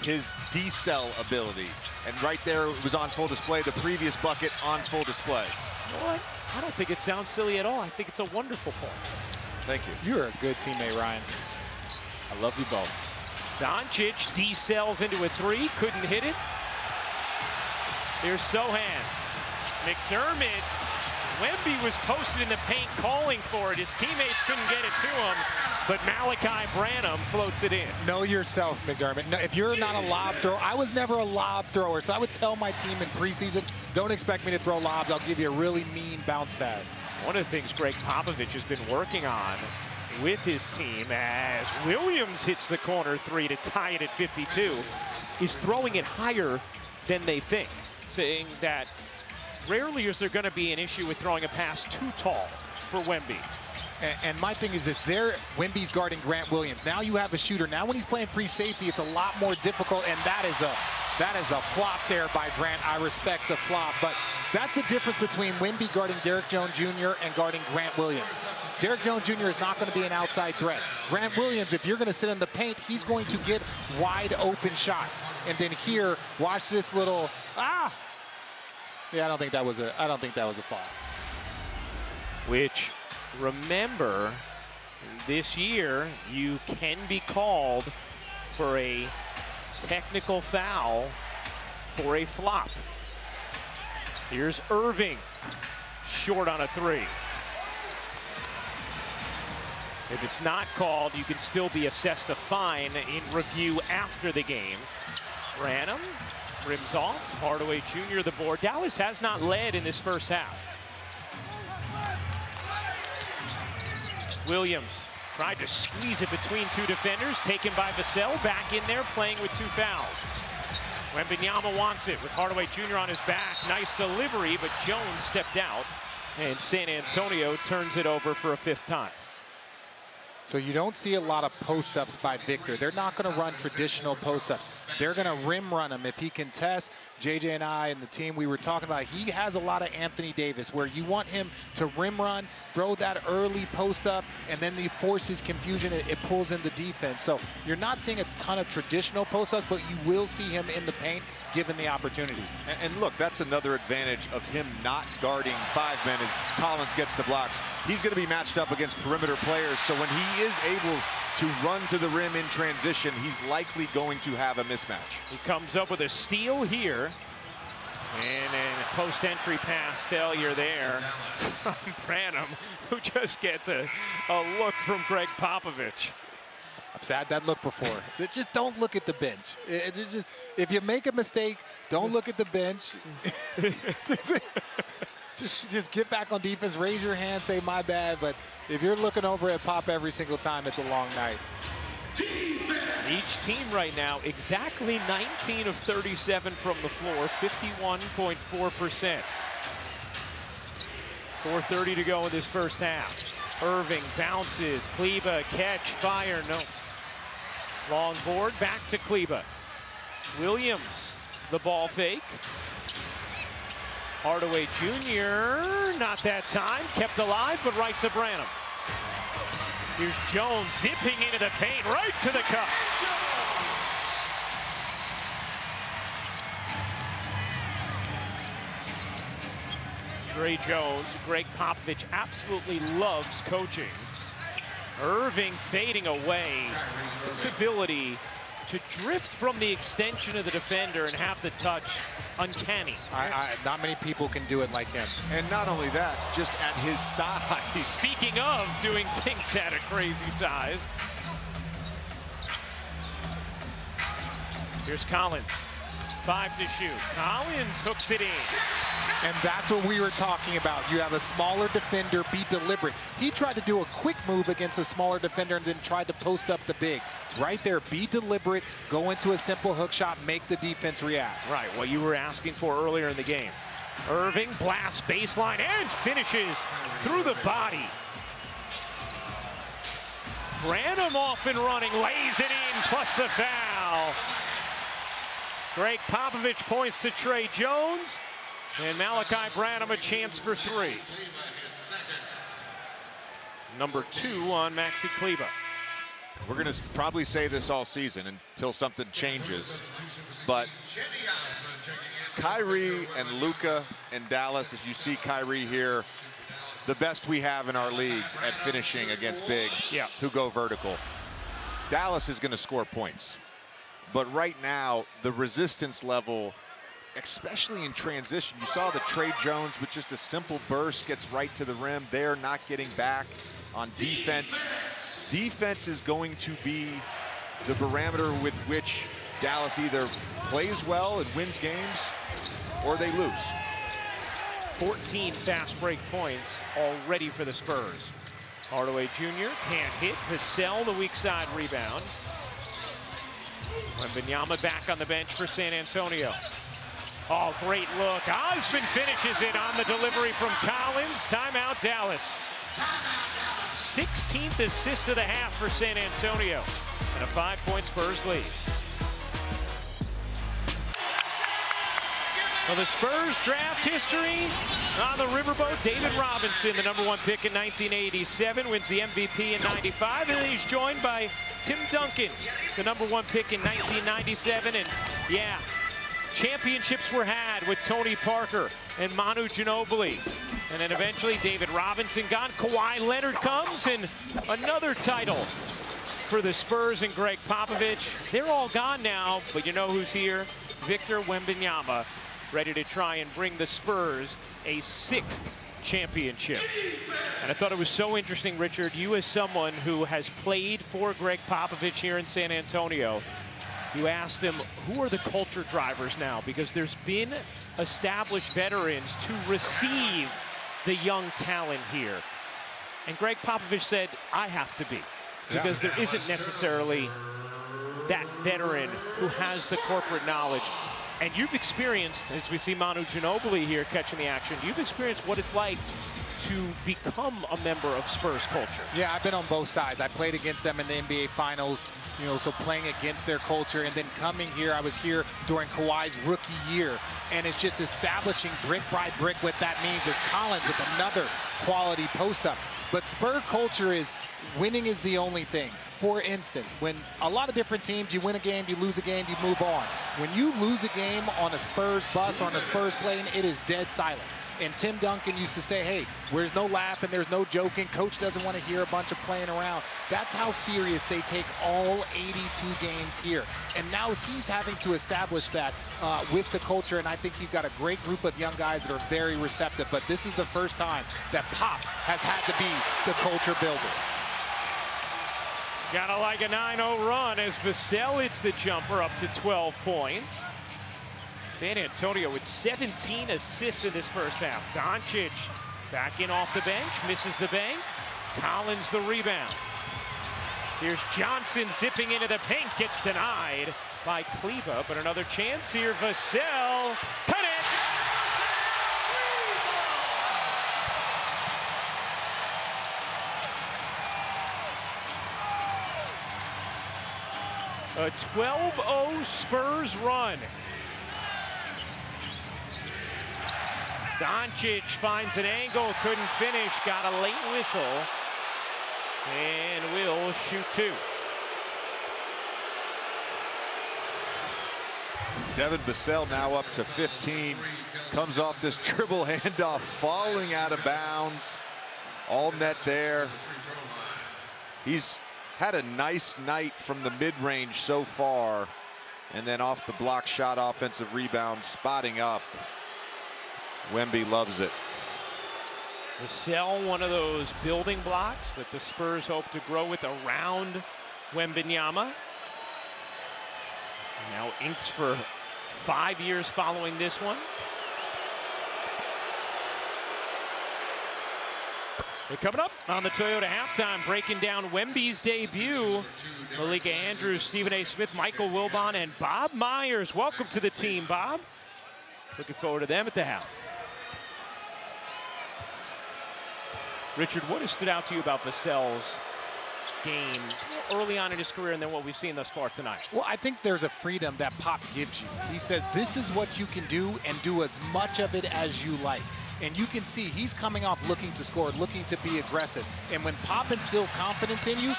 [SPEAKER 2] his decel ability. And right there, it was on full display. The previous bucket on full display.
[SPEAKER 1] You know what? I don't think it sounds silly at all. I think it's a wonderful point.
[SPEAKER 2] Thank you.
[SPEAKER 3] You're a good teammate, Ryan.
[SPEAKER 1] I love you both. Doncic decels into a 3, couldn't hit it. Here's Sohan. McDermott. Wemby was posted in the paint calling for it. His teammates couldn't get it to him, but Malachi Branham floats it in.
[SPEAKER 3] Know yourself, McDermott. No, if you're not a lob thrower, I was never a lob thrower, so I would tell my team in preseason, don't expect me to throw lobs. I'll give you a really mean bounce pass.
[SPEAKER 1] One of the things Greg Popovich has been working on with his team as Williams hits the corner 3 to tie it at 52 is throwing it higher than they think, saying that rarely is there going to be an issue with throwing a pass too tall for Wemby.
[SPEAKER 3] And my thing is this, Wemby's guarding Grant Williams. Now you have a shooter. Now when he's playing free safety, it's a lot more difficult, and that is a flop there by Grant. I respect the flop, but that's the difference between Wemby guarding Derrick Jones Jr. and guarding Grant Williams. Derrick Jones Jr. is not going to be an outside threat. Grant Williams, if you're going to sit in the paint, he's going to get wide open shots. And then here, watch this little, Yeah, I don't think that was a foul.
[SPEAKER 1] Which, remember, this year you can be called for a technical foul for a flop. Here's Irving, short on a 3. If it's not called, you can still be assessed a fine in review after the game. Branham rims off. Hardaway Jr. the board. Dallas has not led in this first half. Williams tried to squeeze it between 2 defenders. Taken by Vassell. Back in there playing with 2 fouls. Wembanyama wants it with Hardaway Jr. on his back. Nice delivery, but Jones stepped out. And San Antonio turns it over for a 5th time.
[SPEAKER 3] So you don't see a lot of post-ups by Victor. They're not going to run traditional post-ups. They're going to rim run him. If he can test, JJ and I and the team we were talking about, he has a lot of Anthony Davis where you want him to rim run, throw that early post-up, and then he forces confusion. It pulls in the defense. So you're not seeing a ton of traditional post-ups, but you will see him in the paint given the opportunity.
[SPEAKER 2] And look, that's another advantage of him not guarding 5 men as Collins gets the blocks. He's going to be matched up against perimeter players, so when he is able to run to the rim in transition, he's likely going to have a mismatch.
[SPEAKER 1] He comes up with a steal here. And a post-entry pass failure there from Branham, who just gets a look from Greg Popovich.
[SPEAKER 3] I've had that look before. Just don't look at the bench. If you make a mistake, don't look at the bench. Just get back on defense, raise your hand, say my bad. But if you're looking over at Pop every single time, it's a long night.
[SPEAKER 1] Each team right now exactly 19 of 37 from the floor, 51.4%. 4:30 to go in this first half. Irving bounces, Kleba catch, fire, no. Long board, back to Kleba. Williams, the ball fake. Hardaway Jr., not that time, kept alive, but right to Branham. Here's Jones zipping into the paint, right to the cup. Trey Jones, Greg Popovich absolutely loves coaching. Irving fading away. His ability to drift from the extension of the defender and have the touch, uncanny.
[SPEAKER 3] Not many people can do it like him.
[SPEAKER 2] And not only that, just at his size.
[SPEAKER 1] Speaking of doing things at a crazy size. Here's Collins, 5 to shoot. Collins hooks it in.
[SPEAKER 3] And that's what we were talking about. You have a smaller defender, be deliberate. He tried to do a quick move against a smaller defender and then tried to post up the big. Right there, be deliberate, go into a simple hook shot, make the defense react.
[SPEAKER 1] Right, what you were asking for earlier in the game. Irving blasts baseline and finishes through the body. Branham off and running, lays it in, plus the foul. Greg Popovich points to Trey Jones, and Malachi Branham a chance for three. Number 2 on Maxi Kleber.
[SPEAKER 2] We're going to probably say this all season until something changes, but Kyrie and Luka and Dallas, as you see Kyrie here, the best we have in our league at finishing against bigs who go vertical. Dallas is going to score points, but right now the resistance level, especially in transition, you saw the Trey Jones with just a simple burst gets right to the rim. They're not getting back on defense. Defense is going to be the barometer with which Dallas either plays well and wins games or they lose.
[SPEAKER 1] 14 fast break points already for the Spurs. Hardaway Jr. can't hit. Vassell, the weak side rebound. Wembanyama back on the bench for San Antonio. Oh, great look. Osman finishes it on the delivery from Collins. Timeout, Dallas. 16th assist of the half for San Antonio. And a 5-point Spurs lead. Well, the Spurs draft history on the riverboat. David Robinson, the #1 pick in 1987, wins the MVP in 95. And he's joined by Tim Duncan, the #1 pick in 1997. And yeah, championships were had with Tony Parker and Manu Ginobili. And then eventually David Robinson gone. Kawhi Leonard comes, and another title for the Spurs and Greg Popovich. They're all gone now, but you know who's here? Victor Wembanyama, ready to try and bring the Spurs a 6th championship. And I thought it was so interesting, Richard, you as someone who has played for Greg Popovich here in San Antonio, you asked him, who are the culture drivers now? Because there's been established veterans to receive the young talent here. And Greg Popovich said, I have to be. Because there isn't necessarily that veteran who has the corporate knowledge. And you've experienced, as we see Manu Ginobili here catching the action, you've experienced what it's like to become a member of Spurs culture.
[SPEAKER 3] Yeah, I've been on both sides. I played against them in the NBA Finals, you know, so playing against their culture, and then coming here, I was here during Kawhi's rookie year, and it's just establishing brick by brick what that means as Collins with another quality post-up. But Spur culture is winning is the only thing. For instance, when a lot of different teams, you win a game, you lose a game, you move on. When you lose a game on a Spurs bus, on a Spurs plane, it is dead silent. And Tim Duncan used to say, hey, there's no laughing, there's no joking. Coach doesn't want to hear a bunch of playing around. That's how serious they take all 82 games here. And now he's having to establish that with the culture, and I think he's got a great group of young guys that are very receptive. But this is the first time that Pop has had to be the culture builder.
[SPEAKER 1] Gotta like a 9-0 run as Vassell hits the jumper up to 12 points. San Antonio with 17 assists in this first half. Doncic back in off the bench, misses the bank. Collins the rebound. Here's Johnson zipping into the paint, gets denied by Kleber, but another chance here. Vassell connects. A 12-0 Spurs run. Doncic finds an angle, couldn't finish, got a late whistle, and will shoot 2.
[SPEAKER 2] Devin Vassell now up to 15, comes off this dribble handoff, falling out of bounds. All net there. He's had a nice night from the mid-range so far, and then off the block shot, offensive rebound, spotting up. Wemby loves it.
[SPEAKER 1] Vassell, one of those building blocks that the Spurs hope to grow with around Wembanyama. Now inks for 5 years following this one. They're coming up on the Toyota halftime, breaking down Wemby's debut. Malika Andrews, Stephen A. Smith, Michael Wilbon, and Bob Myers. Welcome to the team, Bob. Looking forward to them at the half. Richard, what has stood out to you about Vassell's game early on in his career and then what we've seen thus far tonight?
[SPEAKER 3] Well, I think there's a freedom that Pop gives you. He says, this is what you can do and do as much of it as you like. And you can see he's coming off looking to score, looking to be aggressive. And when Pop instills confidence in you,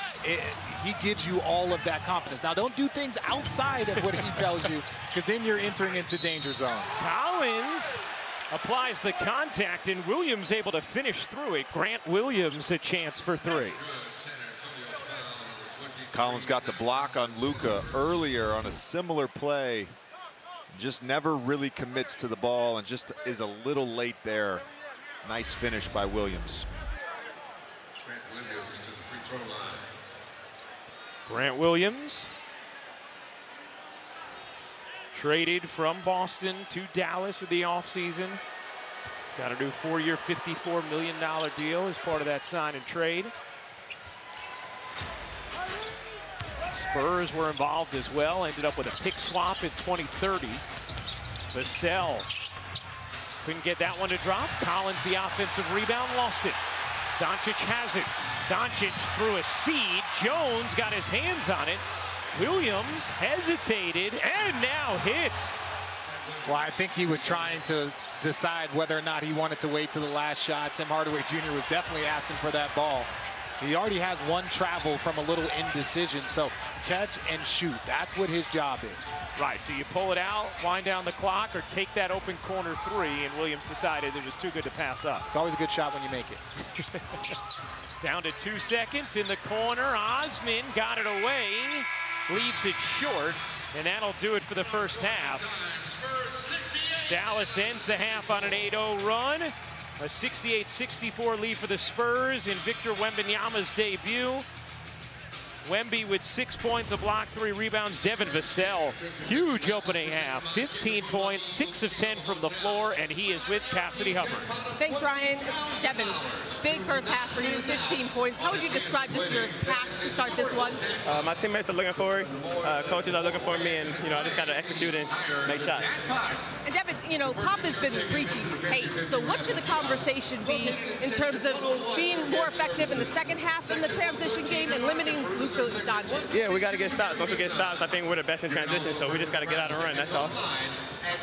[SPEAKER 3] he gives you all of that confidence. Now, don't do things outside of what he tells you, because then you're entering into danger zone.
[SPEAKER 1] Collins applies the contact, and Williams able to finish through it. Grant Williams a chance for three.
[SPEAKER 2] Collins got the block on Luka earlier on a similar play. Just never really commits to the ball and just is a little late there. Nice finish by Williams.
[SPEAKER 5] Grant Williams to the free throw line.
[SPEAKER 1] Grant Williams traded from Boston to Dallas in the offseason. Got a new 4-year, $54 million deal as part of that sign and trade. Spurs were involved as well, ended up with a pick swap in 2030. Vassell couldn't get that one to drop. Collins, the offensive rebound, lost it. Doncic has it. Doncic threw a seed. Jones got his hands on it. Williams hesitated and now hits.
[SPEAKER 3] Well, I think he was trying to decide whether or not he wanted to wait to the last shot. Tim Hardaway Jr. was definitely asking for that ball. He already has one travel from a little indecision, so catch and shoot. That's what his job is.
[SPEAKER 1] Right, do you pull it out, wind down the clock, or take that open corner three? And Williams decided it was too good to pass up.
[SPEAKER 3] It's always a good shot when you make it.
[SPEAKER 1] Down to 2 seconds in the corner. Osman got it away, leaves it short, and that'll do it for the first half. Dallas ends the half on an 8-0 run. A 68-64 lead for the Spurs in Victor Wembanyama's debut. Wemby with 6 points, a block, 3 rebounds. Devin Vassell, huge opening half. 15 points, 6 of 10 from the floor, and he is with Cassidy Hubbard.
[SPEAKER 4] Thanks, Ryan. Devin, big first half for you, 15 points. How would you describe just your attack to start this one?
[SPEAKER 9] My teammates are looking for it. Coaches are looking for me, and I just got to execute and make shots.
[SPEAKER 4] And Devin, Pop has been preaching pace. So what should the conversation be in terms of being more effective in the second half in the transition game and limiting Luka Doncic?
[SPEAKER 9] Yeah, we got to get stops. Once we get stops, I think we're the best in transition, so we just got to get out and run, that's all.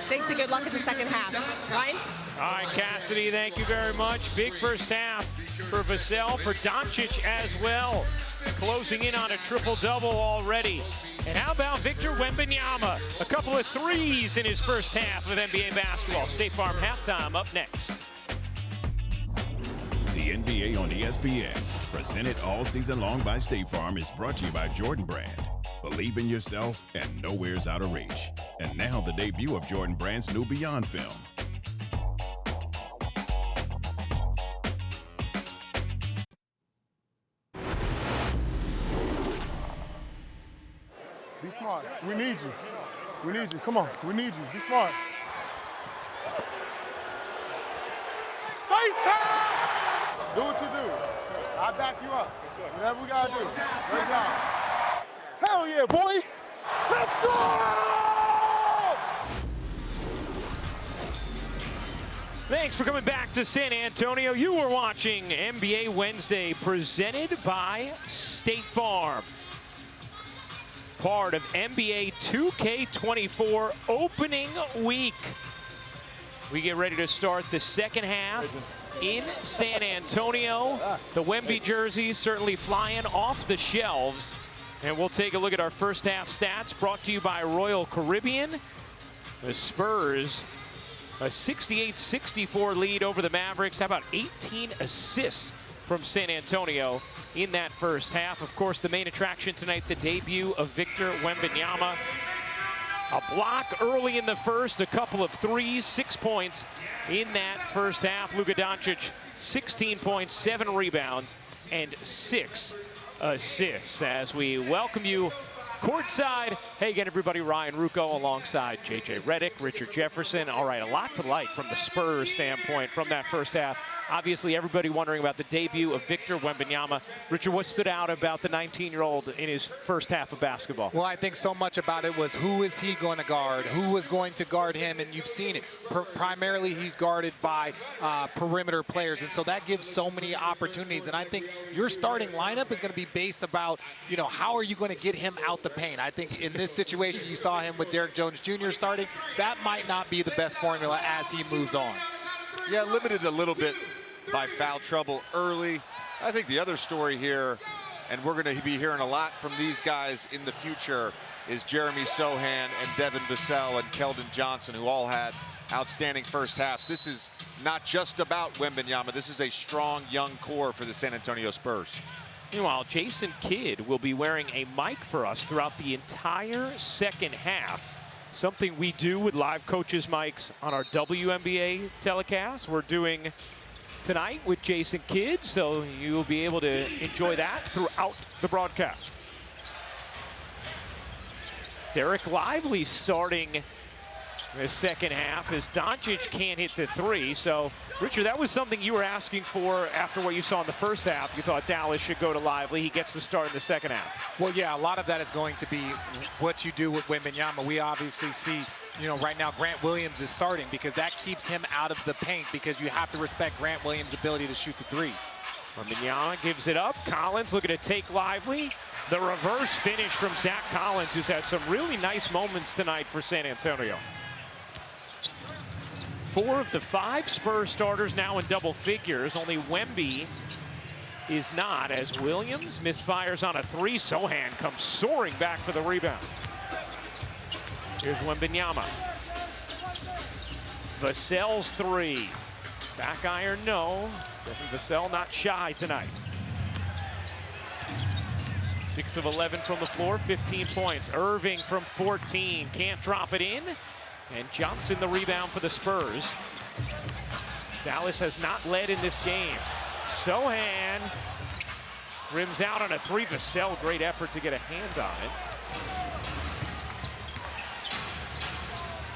[SPEAKER 4] Thanks and good luck in the second half. Ryan?
[SPEAKER 1] All right, Cassidy, thank you very much. Big first half for Vassell, for Doncic as well. Closing in on a triple-double already. And how about Victor Wembanyama? A couple of threes in his first half of NBA basketball. State Farm halftime up next.
[SPEAKER 6] The NBA on ESPN, presented all season long by State Farm, is brought to you by Jordan Brand. Believe in yourself and nowhere's out of reach. And now the debut of Jordan Brand's new Beyond film.
[SPEAKER 8] Be smart. We need you. We need you. Come on. We need you. Be smart. FaceTime! Do what you do. I'll back you up. Whatever we got to do. Great job. Hell yeah, boy. Let's go!
[SPEAKER 1] Thanks for coming back to San Antonio. You were watching NBA Wednesday, presented by State Farm. Part of NBA 2K24 opening week. We get ready to start the second half in San Antonio. The Wemby jerseys certainly flying off the shelves. And we'll take a look at our first half stats brought to you by Royal Caribbean. The Spurs, a 68-64 lead over the Mavericks. How about 18 assists from San Antonio in that first half? Of course, the main attraction tonight, the debut of Victor Wembanyama. A block early in the first, a couple of threes, 6 points in that first half. Luka Doncic, 16 points, 7 rebounds, and 6 assists. As we welcome you courtside Hey again, everybody. Ryan Rucco alongside JJ Redick, Richard Jefferson. All right, a lot to like from the Spurs standpoint from that first half. Obviously, everybody wondering about the debut of Victor Wembanyama. Richard, what stood out about the 19-year-old in his first half of basketball?
[SPEAKER 3] Well, I think so much about it was who is he going to guard? Who is going to guard him? And you've seen it. Primarily, he's guarded by perimeter players. And so that gives so many opportunities. And I think your starting lineup is going to be based about, you know, how are you going to get him out the paint? I think in this situation, you saw him with Derrick Jones Jr. starting. That might not be the best formula as he moves on.
[SPEAKER 2] Yeah, limited a little bit by foul trouble early. I think the other story here, and we're going to be hearing a lot from these guys in the future, is Jeremy Sohan and Devin Vassell and Keldon Johnson, who all had outstanding first halves. This is not just about Wembanyama. This is a strong young core for the San Antonio Spurs.
[SPEAKER 1] Meanwhile, Jason Kidd will be wearing a mic for us throughout the entire second half. Something we do with live coaches' mics on our WNBA telecast. We're doing tonight with Jason Kidd, so you'll be able to enjoy that throughout the broadcast. Derek Lively starting the second half as Doncic can't hit the three. So, Richard, that was something you were asking for after what you saw in the first half. You thought Dallas should go to Lively. He gets the start in the second half.
[SPEAKER 3] Well, yeah, a lot of that is going to be what you do with Wembanyama. We obviously see, you know, right now Grant Williams is starting because that keeps him out of the paint because you have to respect Grant Williams' ability to shoot the three.
[SPEAKER 1] Wembanyama gives it up. Collins looking to take Lively. The reverse finish from Zach Collins, who's had some really nice moments tonight for San Antonio. 4 of the 5 Spurs starters now in double figures. Only Wemby is not, as Williams misfires on a three. Sohan comes soaring back for the rebound. Here's Wembanyama. Vassell's three. Back iron, no. Vassell not shy tonight. 6 of 11 from the floor, 15 points. Irving from 14, can't drop it in. And Johnson the rebound for the Spurs. Dallas has not led in this game. Sohan rims out on a three. Vassell, great effort to get a hand on it.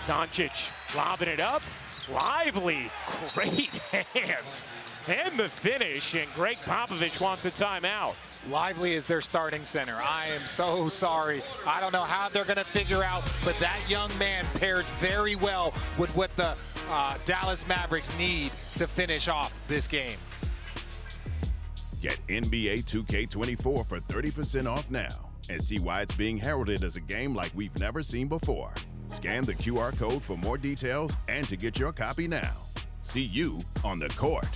[SPEAKER 1] Doncic lobbing it up. Lively, great hands. And the finish, and Greg Popovich wants a timeout.
[SPEAKER 3] Lively is their starting center. I am so sorry. I don't know how they're going to figure out, but that young man pairs very well with what the Dallas Mavericks need to finish off this game.
[SPEAKER 6] Get NBA 2K24 for 30% off now and see why it's being heralded as a game like we've never seen before. Scan the QR code for more details and to get your copy now. See you on the court.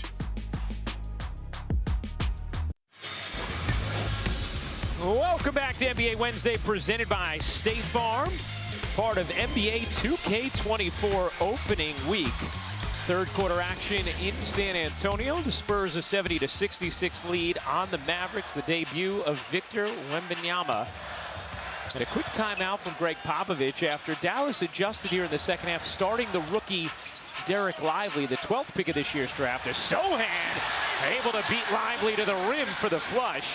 [SPEAKER 1] Welcome back to NBA Wednesday, presented by State Farm, part of NBA 2K24 opening week. Third quarter action in San Antonio. The Spurs a 70-66 lead on the Mavericks. The debut of Victor Wembanyama. And a quick timeout from Greg Popovich after Dallas adjusted here in the second half, starting the rookie Derek Lively, the 12th pick of this year's draft. As Sohan able to beat Lively to the rim for the flush.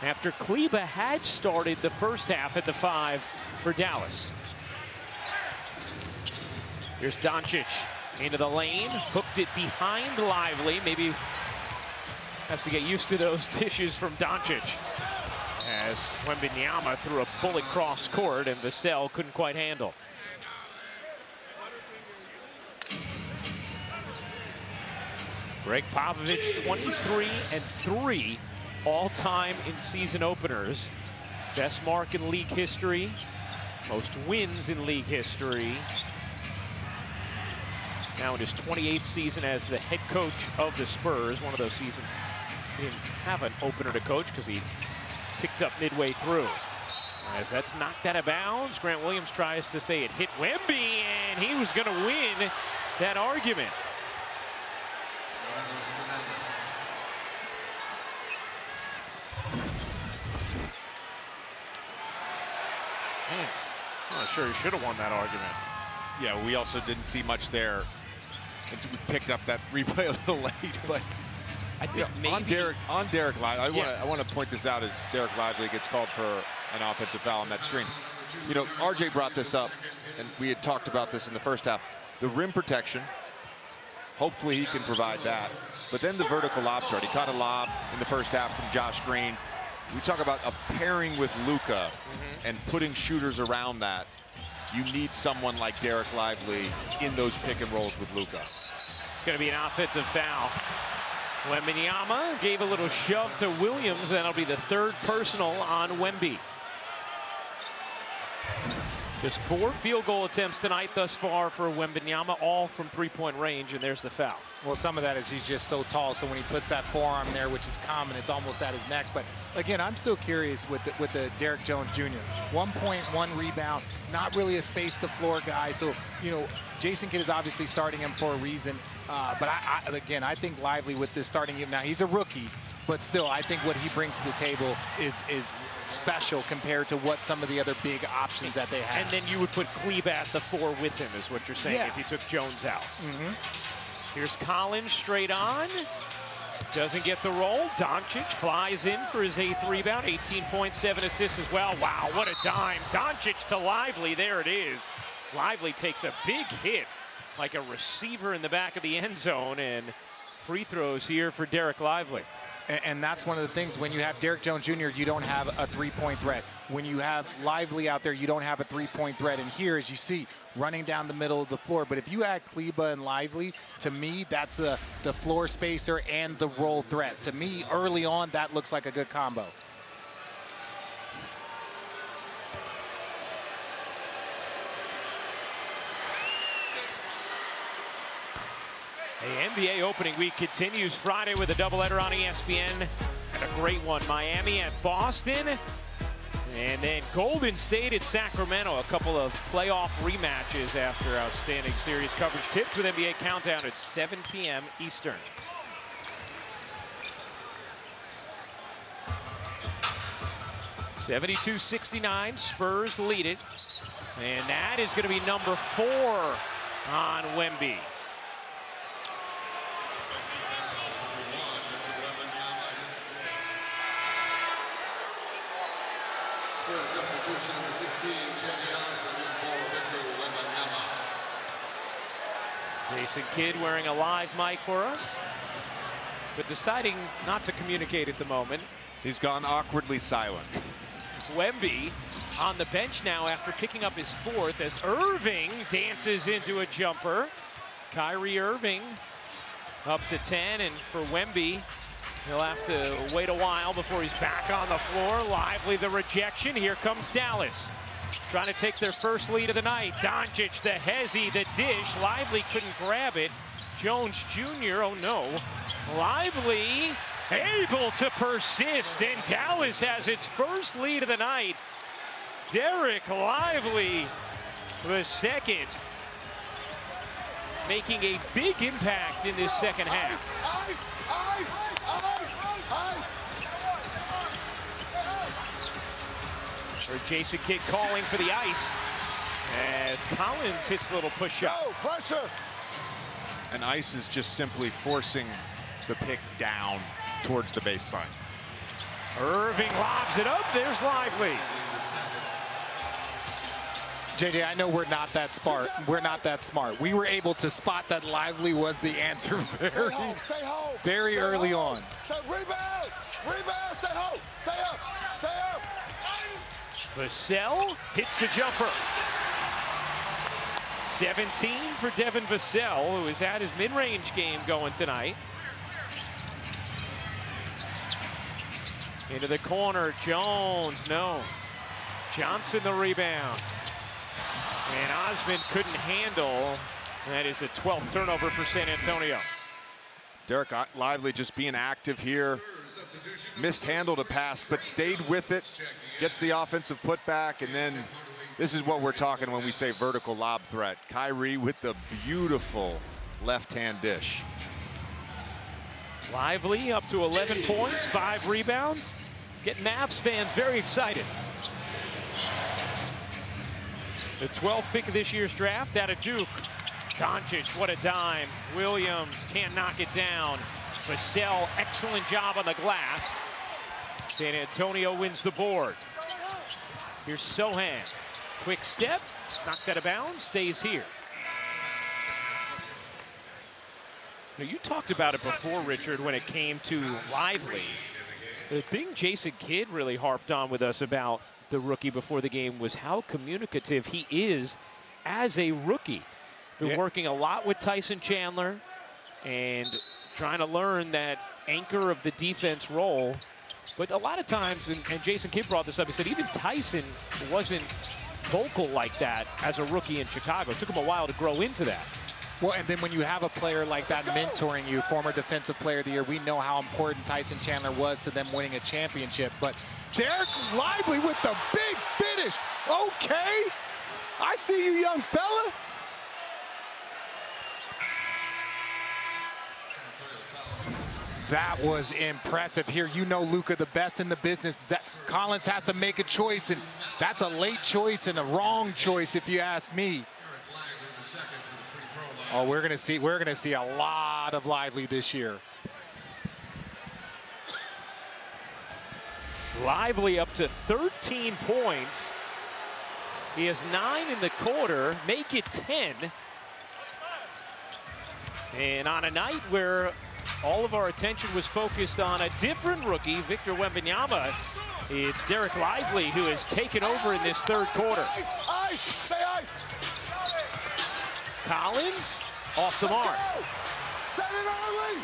[SPEAKER 1] After Kleba had started the first half at the 5 for Dallas. Here's Doncic into the lane, hooked it behind Lively. Maybe has to get used to those dishes from Doncic. As Wembanyama threw a bullet cross court and Vassell couldn't quite handle. Greg Popovich, 23-3 all-time in season openers. Best mark in league history, most wins in league history. Now in his 28th season as the head coach of the Spurs. One of those seasons he didn't have an opener to coach because he picked up midway through. As that's knocked out of bounds, Grant Williams tries to say it hit Wemby, and he was going to win that argument. Man, I'm not sure he should have won that argument.
[SPEAKER 2] Yeah, we also didn't see much there. We picked up that replay a little late, but
[SPEAKER 1] I think maybe
[SPEAKER 2] on Derek Lively, I want to point this out as Derek Lively gets called for an offensive foul on that screen. You know, RJ brought this up, and we had talked about this in the first half. The rim protection, hopefully he can provide that. But then the vertical lob threat. He caught a lob in the first half from Josh Green. We talk about a pairing with Luka and putting shooters around that. You need someone like Derek Lively in those pick and rolls with Luka.
[SPEAKER 1] It's going to be an offensive foul. Wembanyama gave a little shove to Williams. That'll be the third personal on Wemby. Just 4 field goal attempts tonight thus far for Wembanyama, all from three-point range, and there's the foul.
[SPEAKER 3] Well, some of that is he's just so tall, so when he puts that forearm there, which is common, it's almost at his neck. But again, I'm still curious with the Derek Jones Jr. 1.1 rebound, not really a space-to-floor guy. So, you know, Jason Kidd is obviously starting him for a reason. But again, I think Lively with this starting him now, he's a rookie, but still, I think what he brings to the table is special compared to what some of the other big options that they have.
[SPEAKER 1] And then you would put Kleba at the 4 with him, is what you're saying,
[SPEAKER 3] yes,
[SPEAKER 1] if he took Jones out. Here's Collins straight on. Doesn't get the roll. Doncic flies in for his 8th rebound, 18.7 assists as well. Wow, what a dime. Doncic to Lively, there it is. Lively takes a big hit like a receiver in the back of the end zone, and free throws here for Derek Lively.
[SPEAKER 3] And that's one of the things, when you have Derek Jones Jr., you don't have a three-point threat. When you have Lively out there, you don't have a three-point threat. And here, as you see, running down the middle of the floor. But if you add Kleba and Lively, to me, that's the floor spacer and the roll threat. To me, early on, that looks like a good combo.
[SPEAKER 1] The NBA opening week continues Friday with a doubleheader on ESPN. And a great one, Miami at Boston. And then Golden State at Sacramento. A couple of playoff rematches after outstanding series coverage. Tips with NBA Countdown at 7 p.m. Eastern. (72-69), Spurs lead it. And that is going to be number 4 on Wemby.
[SPEAKER 5] Substitution in the 16, Jenny Osmond for Victor Wembanyama.
[SPEAKER 1] Jason Kidd wearing a live mic for us, but deciding not to communicate at the moment.
[SPEAKER 2] He's gone awkwardly silent.
[SPEAKER 1] Wemby on the bench now after picking up his 4th as Irving dances into a jumper. Kyrie Irving up to 10, and for Wemby, he'll have to wait a while before he's back on the floor. Lively the rejection. Here comes Dallas, trying to take their first lead of the night. Doncic, the hezzy, the dish. Lively couldn't grab it. Jones Jr., oh no. Lively able to persist, and Dallas has its first lead of the night. Derek Lively, the second, making a big impact in this second half. Or Jason Kidd calling for the ice as Collins hits a little push-up.
[SPEAKER 8] Pressure.
[SPEAKER 2] And ice is just simply forcing the pick down towards the baseline.
[SPEAKER 1] Irving lobs it up. There's Lively.
[SPEAKER 3] JJ, I know we're not that smart. We were able to spot that Lively was the answer very early on.
[SPEAKER 8] Rebound, stay home, stay up.
[SPEAKER 1] Vassell hits the jumper. 17 for Devin Vassell, who has had his mid-range game going tonight. Into the corner, Jones, no. Johnson the rebound. And Osmond couldn't handle. That is the 12th turnover for San Antonio.
[SPEAKER 2] Derek Lively just being active here. Mishandled a pass, but stayed with it. Gets the offensive putback, and then this is what we're talking when we say vertical lob threat. Kyrie with the beautiful left-hand dish.
[SPEAKER 1] Lively up to 11 points, 5 rebounds. Getting Mavs fans very excited. The 12th pick of this year's draft out of Duke. Doncic, what a dime. Williams can't knock it down. Vassell, excellent job on the glass. San Antonio wins the board. Here's Sohan. Quick step, knocked out of bounds, stays here. Now, you talked about it before, Richard, when it came to Lively. The thing Jason Kidd really harped on with us about the rookie before the game was how communicative he is as a rookie. Been working a lot with Tyson Chandler and trying to learn that anchor of the defense role. But a lot of times, and Jason Kidd brought this up, he said even Tyson wasn't vocal like that as a rookie in Chicago. It took him a while to grow into that.
[SPEAKER 3] Well, and then when you have a player like that mentoring you, former Defensive Player of the Year, we know how important Tyson Chandler was to them winning a championship. But Derek Lively with the big finish. Okay, I see you, young fella. That was impressive. Here, you know, Luka, the best in the business. Collins has to make a choice, and that's a late choice and a wrong choice, if you ask me. Oh, we're gonna see a lot of Lively this year.
[SPEAKER 1] Lively up to 13 points. He has 9 in the quarter, make it 10. And on a night where all of our attention was focused on a different rookie, Victor Wembanyama, it's Derek Lively who has taken over in this third quarter.
[SPEAKER 8] Ice, stay ice.
[SPEAKER 1] Collins off the mark.
[SPEAKER 8] Set it early.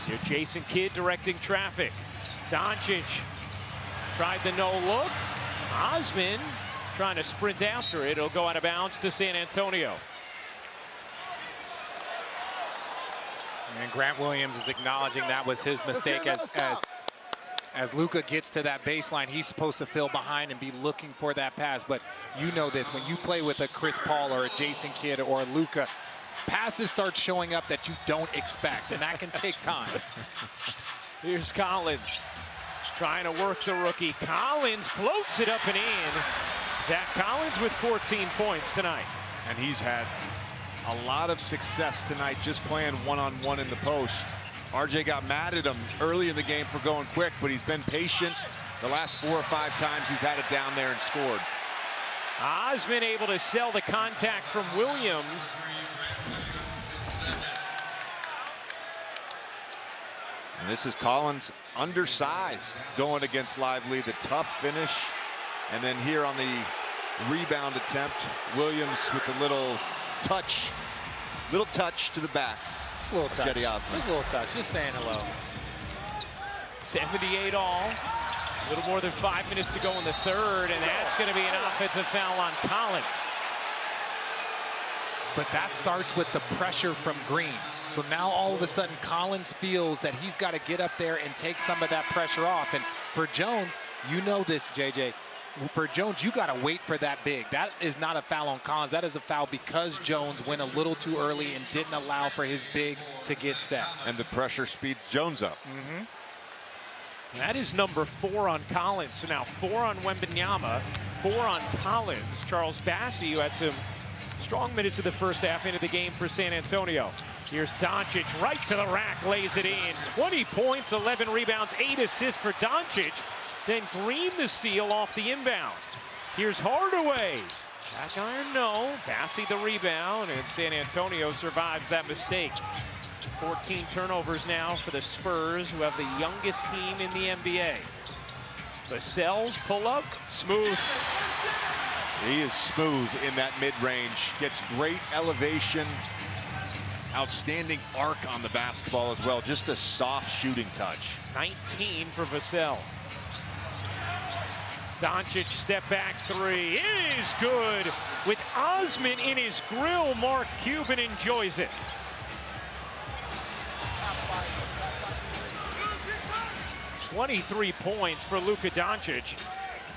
[SPEAKER 1] Here Jason Kidd directing traffic. Doncic tried the no look. Osman trying to sprint after it. It'll go out of bounds to San Antonio.
[SPEAKER 3] And Grant Williams is acknowledging that was his mistake. As Luka gets to that baseline, he's supposed to fill behind and be looking for that pass. But you know this, when you play with a Chris Paul or a Jason Kidd or a Luka, passes start showing up that you don't expect, and that can take time.
[SPEAKER 1] Here's Collins trying to work the rookie. Collins floats it up and in. Zach Collins with 14 points tonight.
[SPEAKER 2] And he's had a lot of success tonight just playing one-on-one in the post. RJ got mad at him early in the game for going quick, but he's been patient. The last 4 or 5 times he's had it down there and scored.
[SPEAKER 1] Osman able to sell the contact from Williams.
[SPEAKER 2] And this is Collins, undersized, going against Lively, the tough finish. And then here on the rebound attempt, Williams with a little touch to the back.
[SPEAKER 3] Just a little touch.
[SPEAKER 2] Cedi Osman.
[SPEAKER 3] Just a little touch. Just saying hello.
[SPEAKER 1] 78 all. A little more than 5 minutes to go in the third, and that's going to be an offensive foul on Collins.
[SPEAKER 3] But that starts with the pressure from Green. So now all of a sudden Collins feels that he's got to get up there and take some of that pressure off. And for Jones, you know this, JJ. For Jones, you got to wait for that big. That is not a foul on Collins. That is a foul because Jones went a little too early and didn't allow for his big to get set.
[SPEAKER 2] And the pressure speeds Jones up.
[SPEAKER 1] That is number 4 on Collins. So now 4 on Wembanyama, 4 on Collins. Charles Bassey, who had some strong minutes of the first half into the game for San Antonio. Here's Doncic right to the rack, lays it in. 20 points, 11 rebounds, 8 assists for Doncic. Then Green the steal off the inbound. Here's Hardaway. Back iron, no. Bassey the rebound, and San Antonio survives that mistake. 14 turnovers now for the Spurs, who have the youngest team in the NBA. Vassell's pull-up, smooth.
[SPEAKER 2] He is smooth in that mid-range. Gets great elevation. Outstanding arc on the basketball as well. Just a soft shooting touch.
[SPEAKER 1] 19 for Vassell. Doncic step back 3. It is good. With Osman in his grill, Mark Cuban enjoys it. .23 points for Luka Doncic.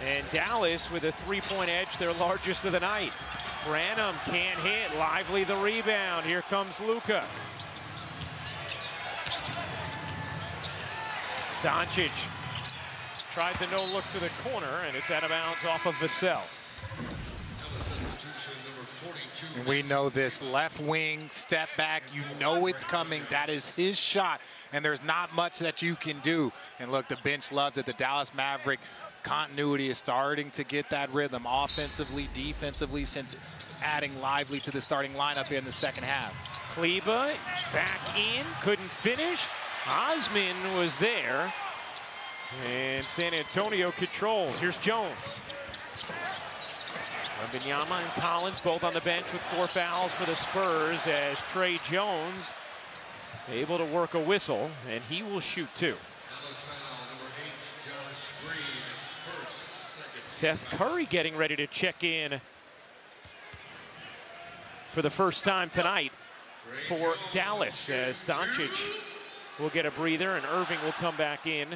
[SPEAKER 1] And Dallas with a 3-point edge, their largest of the night. Branham can't hit. Lively the rebound. Here comes Luka. Doncic tried the no look to the corner, and it's out of bounds off of Vassell.
[SPEAKER 3] And we know this left wing step back, you know it's coming. That is his shot, and there's not much that you can do. And look, the bench loves it. The Dallas Maverick continuity is starting to get that rhythm offensively, defensively, since adding Lively to the starting lineup in the second half.
[SPEAKER 1] Kleba back in, couldn't finish. Osman was there. And San Antonio controls. Here's Jones. Wembanyama and Collins both on the bench with 4 fouls for the Spurs as Trey Jones able to work a whistle, and he will shoot 2. Seth Curry getting ready to check in for the first time tonight for Dallas, as Doncic will get a breather and Irving will come back in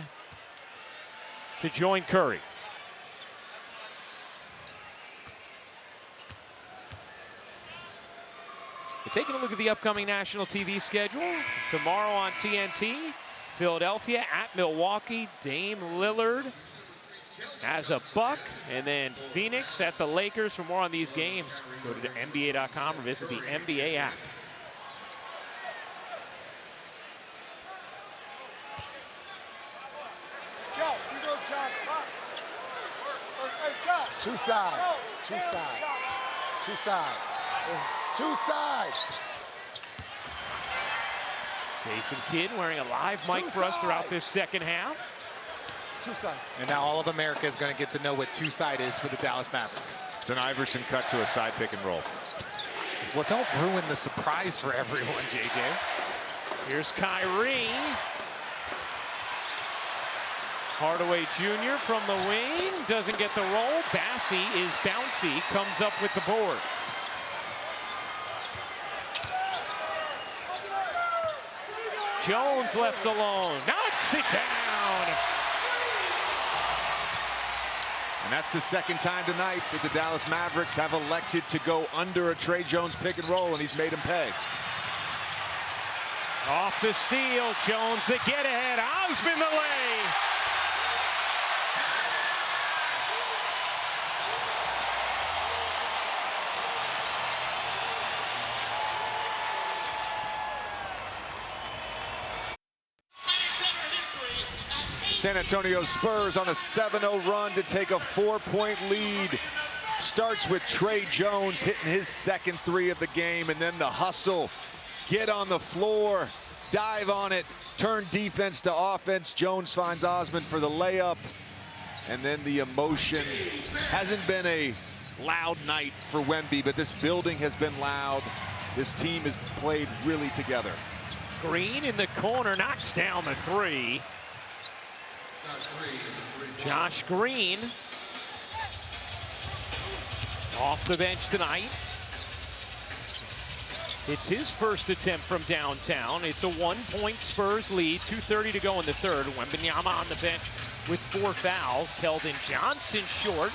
[SPEAKER 1] to join Curry. We're taking a look at the upcoming national TV schedule. Tomorrow on TNT, Philadelphia at Milwaukee, Dame Lillard as a Buck, and then Phoenix at the Lakers. For more on these games, go to NBA.com or visit the NBA app.
[SPEAKER 8] Josh, you go, Josh. Hey, Josh. Two sides. Two sides. Two sides. Two sides.
[SPEAKER 1] Jason Kidd wearing a live mic for us throughout this second half.
[SPEAKER 8] Two sides.
[SPEAKER 3] And now all of America is going to get to know what two side is for the Dallas Mavericks.
[SPEAKER 2] It's an Iverson cut to a side pick and roll.
[SPEAKER 3] Well, don't ruin the surprise for everyone, JJ.
[SPEAKER 1] Here's Kyrie. Hardaway Jr. from the wing, doesn't get the roll. Bassey is bouncy, comes up with the board. Jones left alone, knocks it down.
[SPEAKER 2] And that's the second time tonight that the Dallas Mavericks have elected to go under a Trey Jones pick and roll, and he's made him pay.
[SPEAKER 1] Off the steal, Jones the get ahead, Osman the lay.
[SPEAKER 2] San Antonio Spurs on a 7-0 run to take a 4-point lead. Starts with Trey Jones hitting his second 3 of the game, and then the hustle. Get on the floor, dive on it, turn defense to offense. Jones finds Osman for the layup, and then the emotion. Hasn't been a loud night for Wemby, but this building has been loud. This team has played really together.
[SPEAKER 1] Green in the corner, knocks down the 3. Josh Green off the bench tonight. It's his first attempt from downtown. It's a 1-point Spurs lead, 2:30 to go in the third. Wembanyama on the bench with 4 fouls. Keldon Johnson short.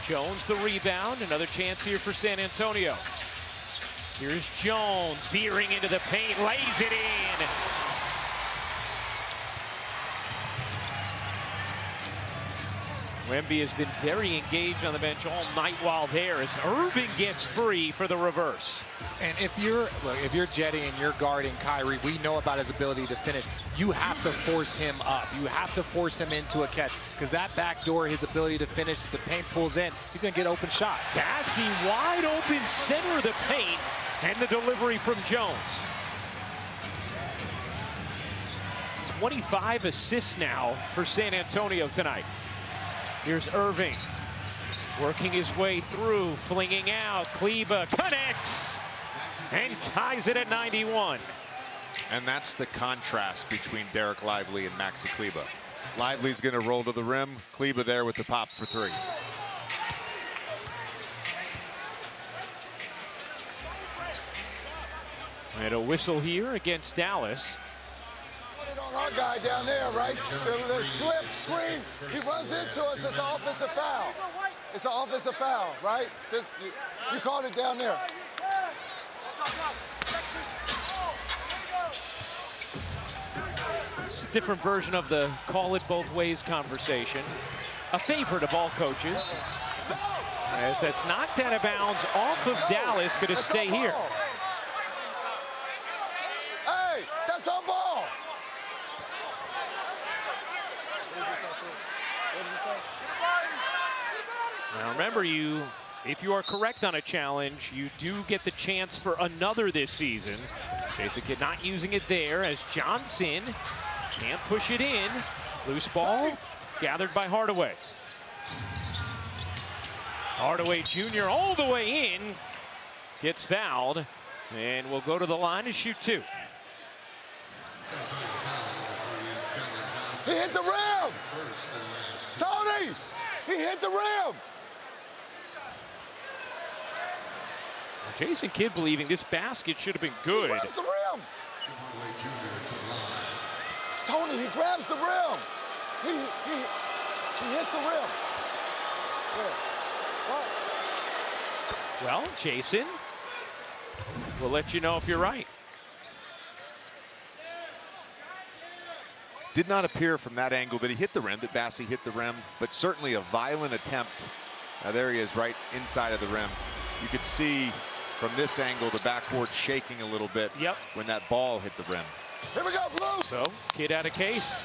[SPEAKER 1] Jones the rebound. Another chance here for San Antonio. Here's Jones veering into the paint, lays it in. Wemby has been very engaged on the bench all night while there as Irving gets free for the reverse.
[SPEAKER 3] And if you're Jetty and you're guarding Kyrie, we know about his ability to finish. You have to force him up. You have to force him into a catch, because that back door, his ability to finish, the paint pulls in, he's going to get open shots.
[SPEAKER 1] Bassey wide open center of the paint, and the delivery from Jones. 25 assists now for San Antonio tonight. Here's Irving, working his way through, flinging out. Kleba connects and ties it at 91.
[SPEAKER 2] And that's the contrast between Derek Lively and Maxi Kleba. Lively's going to roll to the rim. Kleba there with the pop for 3.
[SPEAKER 1] And a whistle here against Dallas.
[SPEAKER 8] Our guy down there, right? The slip, screen, he runs into us. It's an offensive foul. It's an offensive foul, right? Just, you called it down there.
[SPEAKER 1] It's a different version of the call it both ways conversation. A favorite of all coaches. As that's knocked out of bounds off of Dallas, going to stay here.
[SPEAKER 8] Hey, that's on ball.
[SPEAKER 1] remember, if you are correct on a challenge, you do get the chance for another this season. Jason Kidd not using it there as Johnson can't push it in. Loose ball gathered by Hardaway. Hardaway Jr. all the way in, gets fouled, and will go to the line to shoot 2.
[SPEAKER 8] He hit the rim! Tony! He hit the rim!
[SPEAKER 1] Jason Kidd believing this basket should have been good.
[SPEAKER 8] He grabs the rim! Tony, he grabs the rim! He hits the rim! Yeah.
[SPEAKER 1] Well, Jason, we'll let you know if you're right.
[SPEAKER 2] Did not appear from that angle that he hit the rim, that Bassey hit the rim, but certainly a violent attempt. Now there he is right inside of the rim. You could see from this angle the backboard shaking a little bit when that ball hit the rim.
[SPEAKER 8] Here we go, Blue!
[SPEAKER 1] So, Kidd had a case.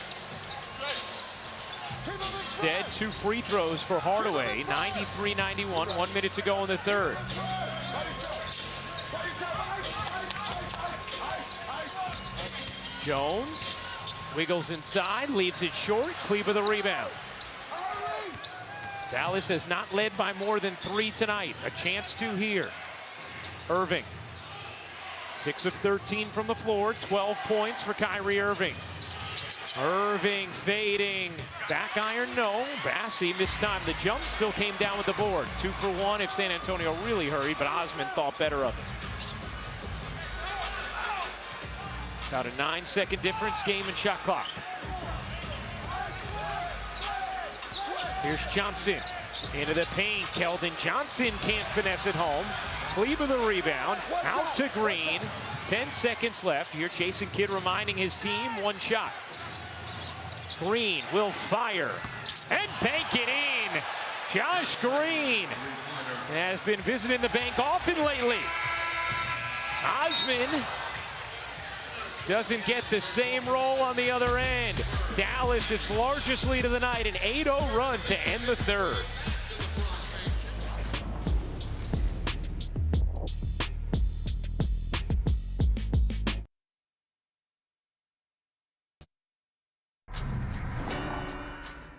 [SPEAKER 1] Instead, 2 free throws for Hardaway, 93-91, 1 minute to go in the third. Jones wiggles inside, leaves it short. Kleber the rebound. Dallas has not led by more than 3 tonight. A chance to here. Irving, 6 of 13 from the floor, 12 points for Kyrie Irving. Irving fading, back iron, no. Bassey missed time. The jump still came down with the board. 2 for 1 if San Antonio really hurried, but Osman thought better of it. About a 9-second difference, game and shot clock. Here's Johnson into the paint. Keldon Johnson can't finesse it home. Kleber the rebound, out to Green. 10 seconds left. Here Jason Kidd reminding his team 1 shot. Green will fire and bank it in. Josh Green has been visiting the bank often lately. Osman doesn't get the same roll on the other end. Dallas, its largest lead of the night, an 8-0 run to end the third.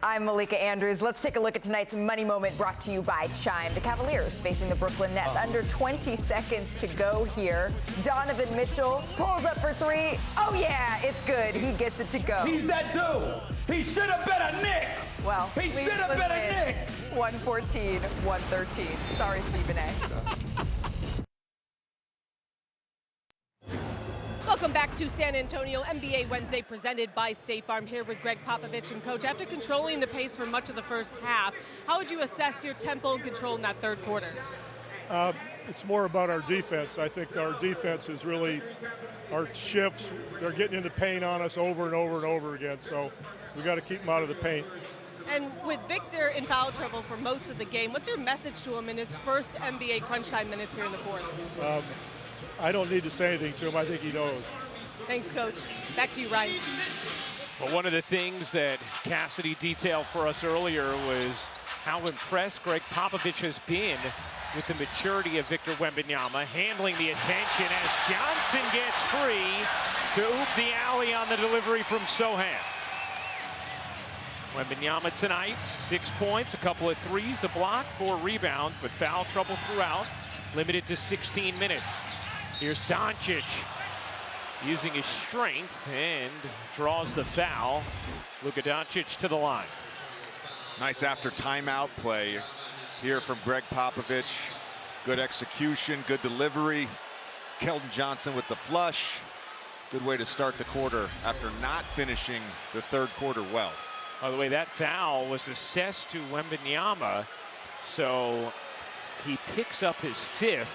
[SPEAKER 10] I'm Malika Andrews. Let's take a look at tonight's money moment brought to you by Chime. The Cavaliers facing the Brooklyn Nets. Under 20 seconds to go here. Donovan Mitchell pulls up for 3. Oh yeah, it's good. He gets it to go.
[SPEAKER 11] He's that dude. He should have been a Knick.
[SPEAKER 10] Well,
[SPEAKER 11] he should have been a Knick.
[SPEAKER 10] 114-113. Sorry, Stephen A.
[SPEAKER 4] Welcome back to San Antonio NBA Wednesday, presented by State Farm. Here with Greg Popovich. And Coach, after controlling the pace for much of the first half, how would you assess your tempo and control in that third quarter?
[SPEAKER 12] It's more about our defense. I think our defense is really our shifts. They're getting in the paint on us over and over and over again. So we got to keep them out of the paint.
[SPEAKER 4] And with Victor in foul trouble for most of the game, what's your message to him in his first NBA crunch time minutes here in the fourth?
[SPEAKER 12] I don't need to say anything to him. I think he knows.
[SPEAKER 4] Thanks, Coach. Back to you, Ryan.
[SPEAKER 1] Well, one of the things that Cassidy detailed for us earlier was how impressed Greg Popovich has been with the maturity of Victor Wembanyama, handling the attention as Johnson gets free to oop the alley on the delivery from Sohan. Wembanyama tonight, 6 points, a couple of threes, a block, 4 rebounds, but foul trouble throughout, limited to 16 minutes. Here's Doncic using his strength and draws the foul. Luka Doncic to the line.
[SPEAKER 2] Nice after timeout play here from Greg Popovich. Good execution, good delivery. Keldon Johnson with the flush. Good way to start the quarter after not finishing the third quarter well.
[SPEAKER 1] By the way, that foul was assessed to Wembanyama, so he picks up his 5th.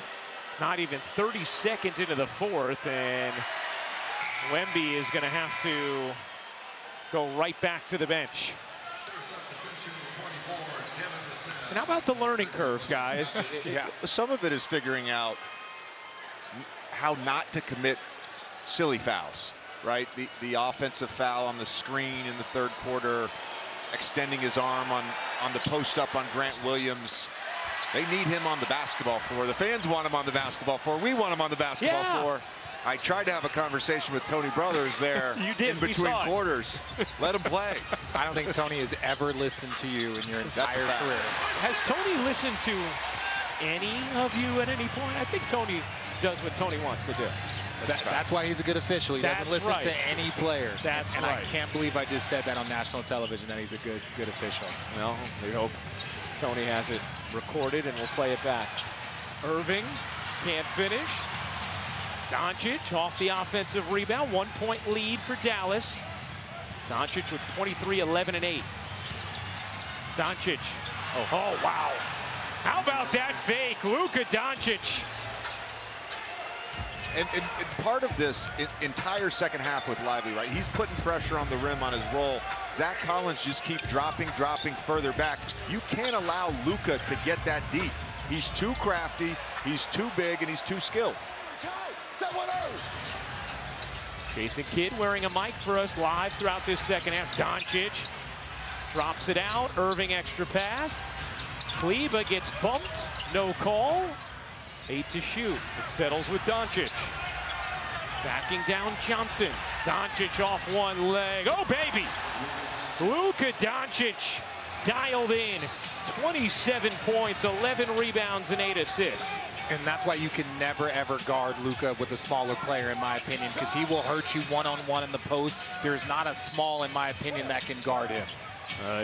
[SPEAKER 1] Not even 30 seconds into the fourth, and Wemby is going to have to go right back to the bench. And how about the learning curve, guys?
[SPEAKER 2] Yeah, some of it is figuring out how not to commit silly fouls, right? The offensive foul on the screen in the third quarter, extending his arm on the post up on Grant Williams. They need him on the basketball floor. The fans want him on the basketball floor. We want him on the basketball floor. I tried to have a conversation with Tony Brothers there in between quarters. Let him play.
[SPEAKER 3] I don't think Tony has ever listened to you in your entire career.
[SPEAKER 1] Has Tony listened to any of you at any point? I think Tony does what Tony wants to do.
[SPEAKER 3] That's why he's a good official. He doesn't listen to any player. And I can't believe I just said that on national television, that he's a good official.
[SPEAKER 1] Well, we hope Tony has it recorded and we'll play it back. Irving can't finish. Doncic off the offensive rebound. 1 point lead for Dallas. Doncic with 23, 11, and 8. Doncic. Oh, wow. How about that fake? Luka Doncic.
[SPEAKER 2] And part of this entire second half with Lively, right? He's putting pressure on the rim on his roll. Zach Collins just keep dropping further back. You can't allow Luka to get that deep. He's too crafty, he's too big, and he's too skilled.
[SPEAKER 1] Jason Kidd wearing a mic for us live throughout this second half. Doncic drops it out. Irving extra pass. Kleba gets bumped. No call. 8 to shoot. It settles with Doncic. Backing down Johnson. Doncic off one leg. Oh, baby! Luka Doncic dialed in. 27 points, 11 rebounds, and 8 assists.
[SPEAKER 3] And that's why you can never, ever guard Luka with a smaller player, in my opinion, because he will hurt you one-on-one in the post. There's not a small, in my opinion, that can guard him.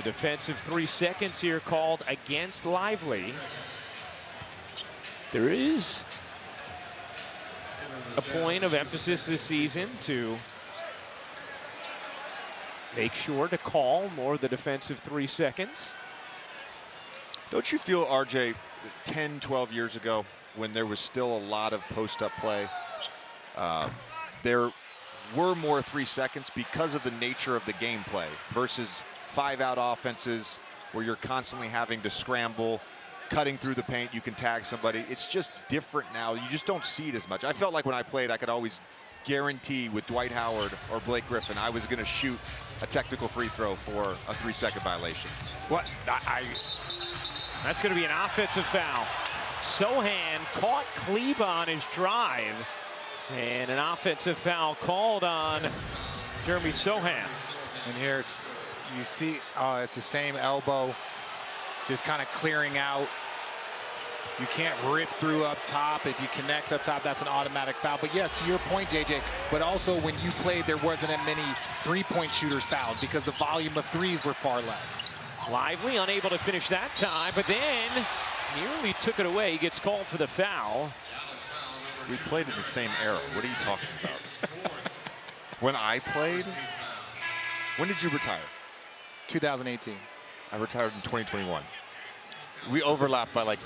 [SPEAKER 1] Defensive 3 seconds here called against Lively. There is a point of emphasis this season to make sure to call more of the defensive 3 seconds.
[SPEAKER 2] Don't you feel, RJ, 10, 12 years ago, when there was still a lot of post-up play, there were more 3 seconds because of the nature of the gameplay versus 5-out offenses where you're constantly having to scramble, cutting through the paint, you can tag somebody. It's just different now. You just don't see it as much. I felt like when I played, I could always guarantee with Dwight Howard or Blake Griffin, I was going to shoot a technical free throw for a 3-second violation.
[SPEAKER 1] What? That's going to be an offensive foul. Sohan caught Kleba on his drive, and an offensive foul called on Jeremy Sohan.
[SPEAKER 3] And here's, you see, it's the same elbow, just kind of clearing out. You can't rip through up top. If you connect up top, that's an automatic foul. But yes, to your point, JJ, but also when you played, there wasn't as many three-point shooters fouled because the volume of threes were far less.
[SPEAKER 1] Lively unable to finish that time, but then nearly took it away. He gets called for the foul.
[SPEAKER 2] We played in the same era. What are you talking about? When I played? When did you retire?
[SPEAKER 3] 2018.
[SPEAKER 2] I retired in 2021. We overlapped by like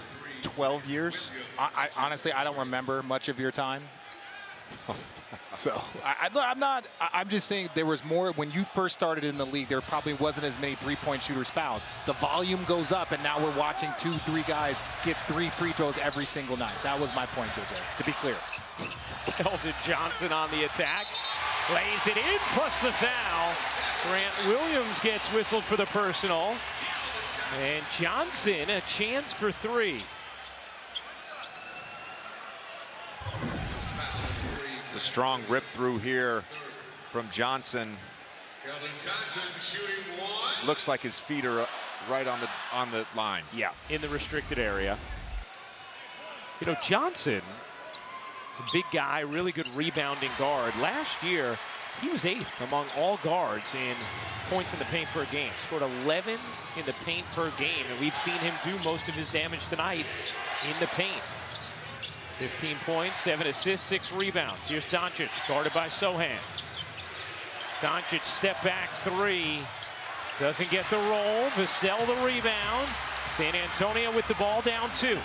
[SPEAKER 2] 12 years.
[SPEAKER 3] I honestly, I don't remember much of your time. So I'm just saying there was more when you first started in the league. There probably wasn't as many three-point shooters fouled. The volume goes up, and now we're watching 2, 3 guys get 3 free throws every single night. That was my point, JJ, to be clear.
[SPEAKER 1] Keldon Johnson on the attack, lays it in, plus the foul. Grant Williams gets whistled for the personal, and Johnson a chance for 3.
[SPEAKER 2] A strong rip through here from Johnson. Looks like his feet are right on the line.
[SPEAKER 1] Yeah, in the restricted area. You know, Johnson is a big guy, really good rebounding guard. Last year, he was 8th among all guards in points in the paint per game. Scored 11 in the paint per game, and we've seen him do most of his damage tonight in the paint. 15 points, 7 assists, 6 rebounds. Here's Doncic, guarded by Sohan. Doncic step back 3. Doesn't get the roll. Vassell the rebound. San Antonio with the ball down 2.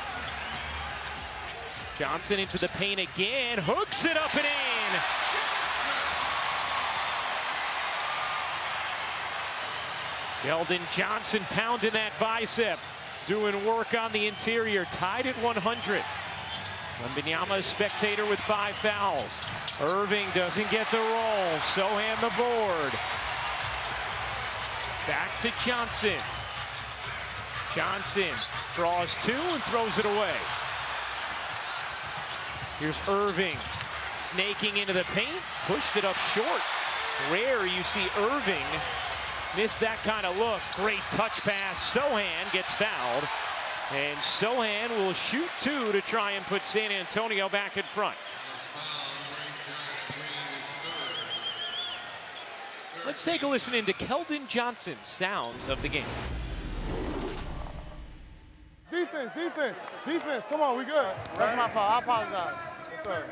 [SPEAKER 1] Johnson into the paint again. Hooks it up and in. Keldon Johnson pounding that bicep. Doing work on the interior. Tied at 100. Wembanyama a spectator with 5 fouls. Irving doesn't get the roll. Sohan the board. Back to Johnson. Johnson Draws two and throws it away. Here's Irving snaking into the paint, pushed it up short. Rare you see Irving miss that kind of look. Great touch pass. Sohan gets fouled. And Sohan will shoot two to try and put San Antonio back in front. Let's take a listen into Keldon Johnson's sounds of the game.
[SPEAKER 8] Defense. Come on, we good. That's my fault. I apologize. Yes, sir.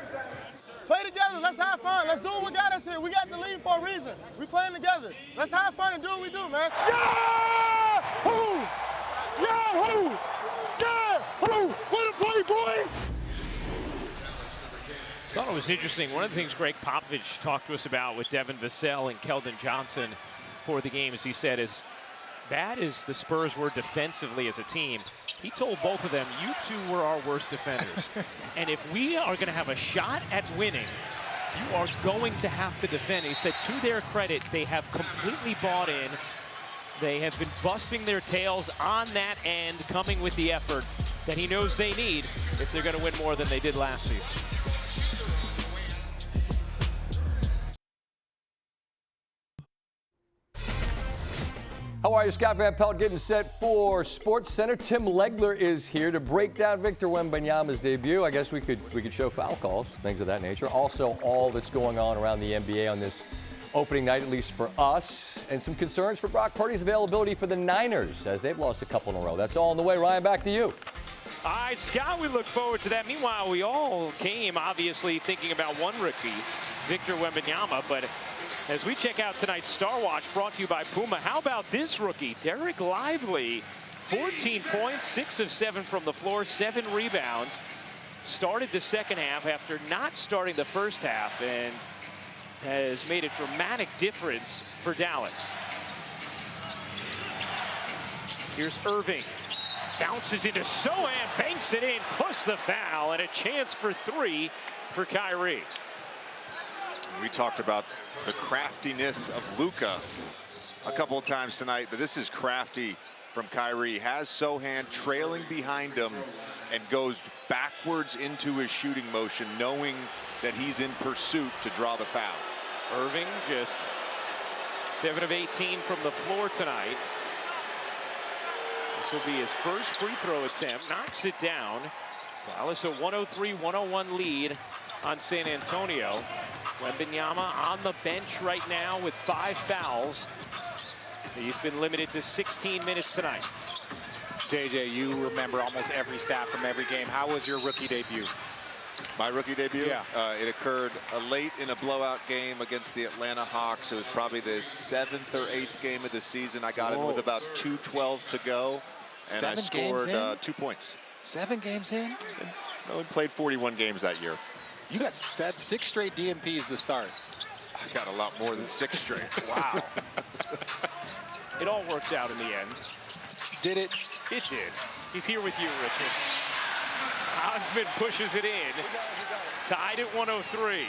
[SPEAKER 8] Play together. Let's have fun. Let's do what we got us here. We got the lead for a reason. We playing together. Let's have fun and do what we do, man. Yahoo! Yahoo! Yahoo! What a play, boy!
[SPEAKER 1] I thought it was interesting. One of the things Greg Popovich talked to us about with Devin Vassell and Keldon Johnson for the game, as he said, is bad as the Spurs were defensively as a team, he told both of them, you two were our worst defenders. And if we are going to have a shot at winning, you are going to have to defend. He said, to their credit, they have completely bought in. They have been busting their tails on that end, coming with the effort that he knows they need if they're going to win more than they did last season.
[SPEAKER 13] How are you? Scott Van Pelt getting set for Sports Center. Tim Legler is here to break down Victor Wembanyama's debut. I guess we could show foul calls, things of that nature. Also, all that's going on around the NBA on this opening night, at least for us, and some concerns for Brock Purdy's availability for the Niners, as they've lost a couple in a row. That's all on the way. Ryan, back to you.
[SPEAKER 1] All right, Scott, we look forward to that. Meanwhile, we all came, obviously, thinking about one rookie, Victor Wembanyama, but as we check out tonight's Star Watch, brought to you by Puma, how about this rookie, Derek Lively, 14 points, 6 of 7 from the floor, 7 rebounds. Started the second half after not starting the first half, and has made a dramatic difference for Dallas. Here's Irving. Bounces into Sohan, banks it in, plus the foul, and a chance for 3 for Kyrie.
[SPEAKER 2] We talked about the craftiness of Luka a couple of times tonight, but this is crafty from Kyrie. Has Sohan trailing behind him and goes backwards into his shooting motion, knowing that he's in pursuit to draw the foul.
[SPEAKER 1] Irving just 7 of 18 from the floor tonight. This will be his first free throw attempt. Knocks it down. Dallas a 103-101 lead on San Antonio. Wembanyama on the bench right now with 5 fouls. He's been limited to 16 minutes tonight.
[SPEAKER 3] JJ, you remember almost every stat from every game. How was your rookie debut?
[SPEAKER 2] My rookie debut?
[SPEAKER 3] Yeah.
[SPEAKER 2] It occurred late in a blowout game against the Atlanta Hawks. It was probably the 7th or 8th game of the season. I got in with about 2:12 to go, and I scored 2 points.
[SPEAKER 3] 7 games in?
[SPEAKER 2] We played 41 games that year.
[SPEAKER 3] You got 6 straight DMPs to start.
[SPEAKER 2] I got a lot more than 6 straight.
[SPEAKER 3] Wow.
[SPEAKER 1] It all worked out in the end.
[SPEAKER 3] Did it?
[SPEAKER 1] It did. He's here with you, Richard. Osman pushes it in. Tied at 103.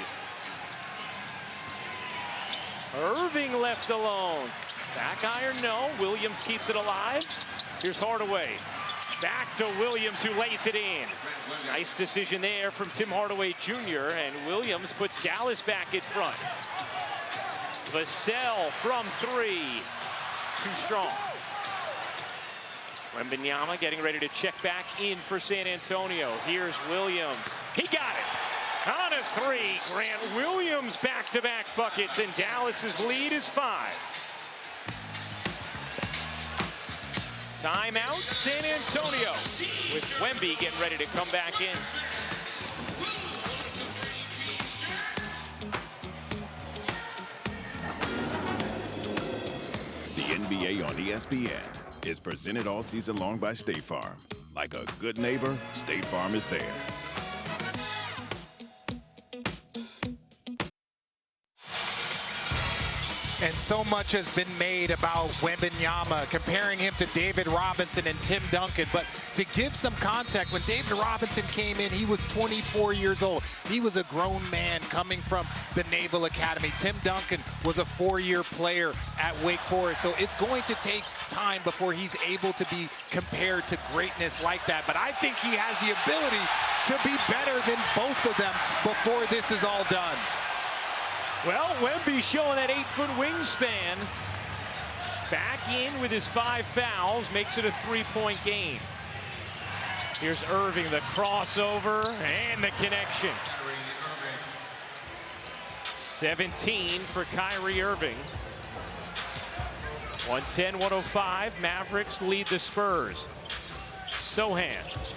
[SPEAKER 1] Irving left alone. Back iron, no. Williams keeps it alive. Here's Hardaway. Back to Williams, who lays it in. Nice decision there from Tim Hardaway Jr., and Williams puts Dallas back in front. Vassell from 3. Too strong. Wembanyama getting ready to check back in for San Antonio. Here's Williams. He got it. On a 3. Grant Williams back-to-back buckets, and Dallas's lead is 5. Timeout, San Antonio, with Wemby getting ready to come back in.
[SPEAKER 6] The NBA on ESPN is presented all season long by State Farm. Like a good neighbor, State Farm is there.
[SPEAKER 3] And so much has been made about Wembanyama, comparing him to David Robinson and Tim Duncan. But to give some context, when David Robinson came in, he was 24 years old. He was a grown man coming from the Naval Academy. Tim Duncan was a 4-year player at Wake Forest. So it's going to take time before he's able to be compared to greatness like that. But I think he has the ability to be better than both of them before this is all done.
[SPEAKER 1] Well, Wemby showing that 8-foot wingspan. Back in with his 5 fouls, makes it a 3-point game. Here's Irving, the crossover and the connection. 17 for Kyrie Irving. 110-105, Mavericks lead the Spurs. Sohan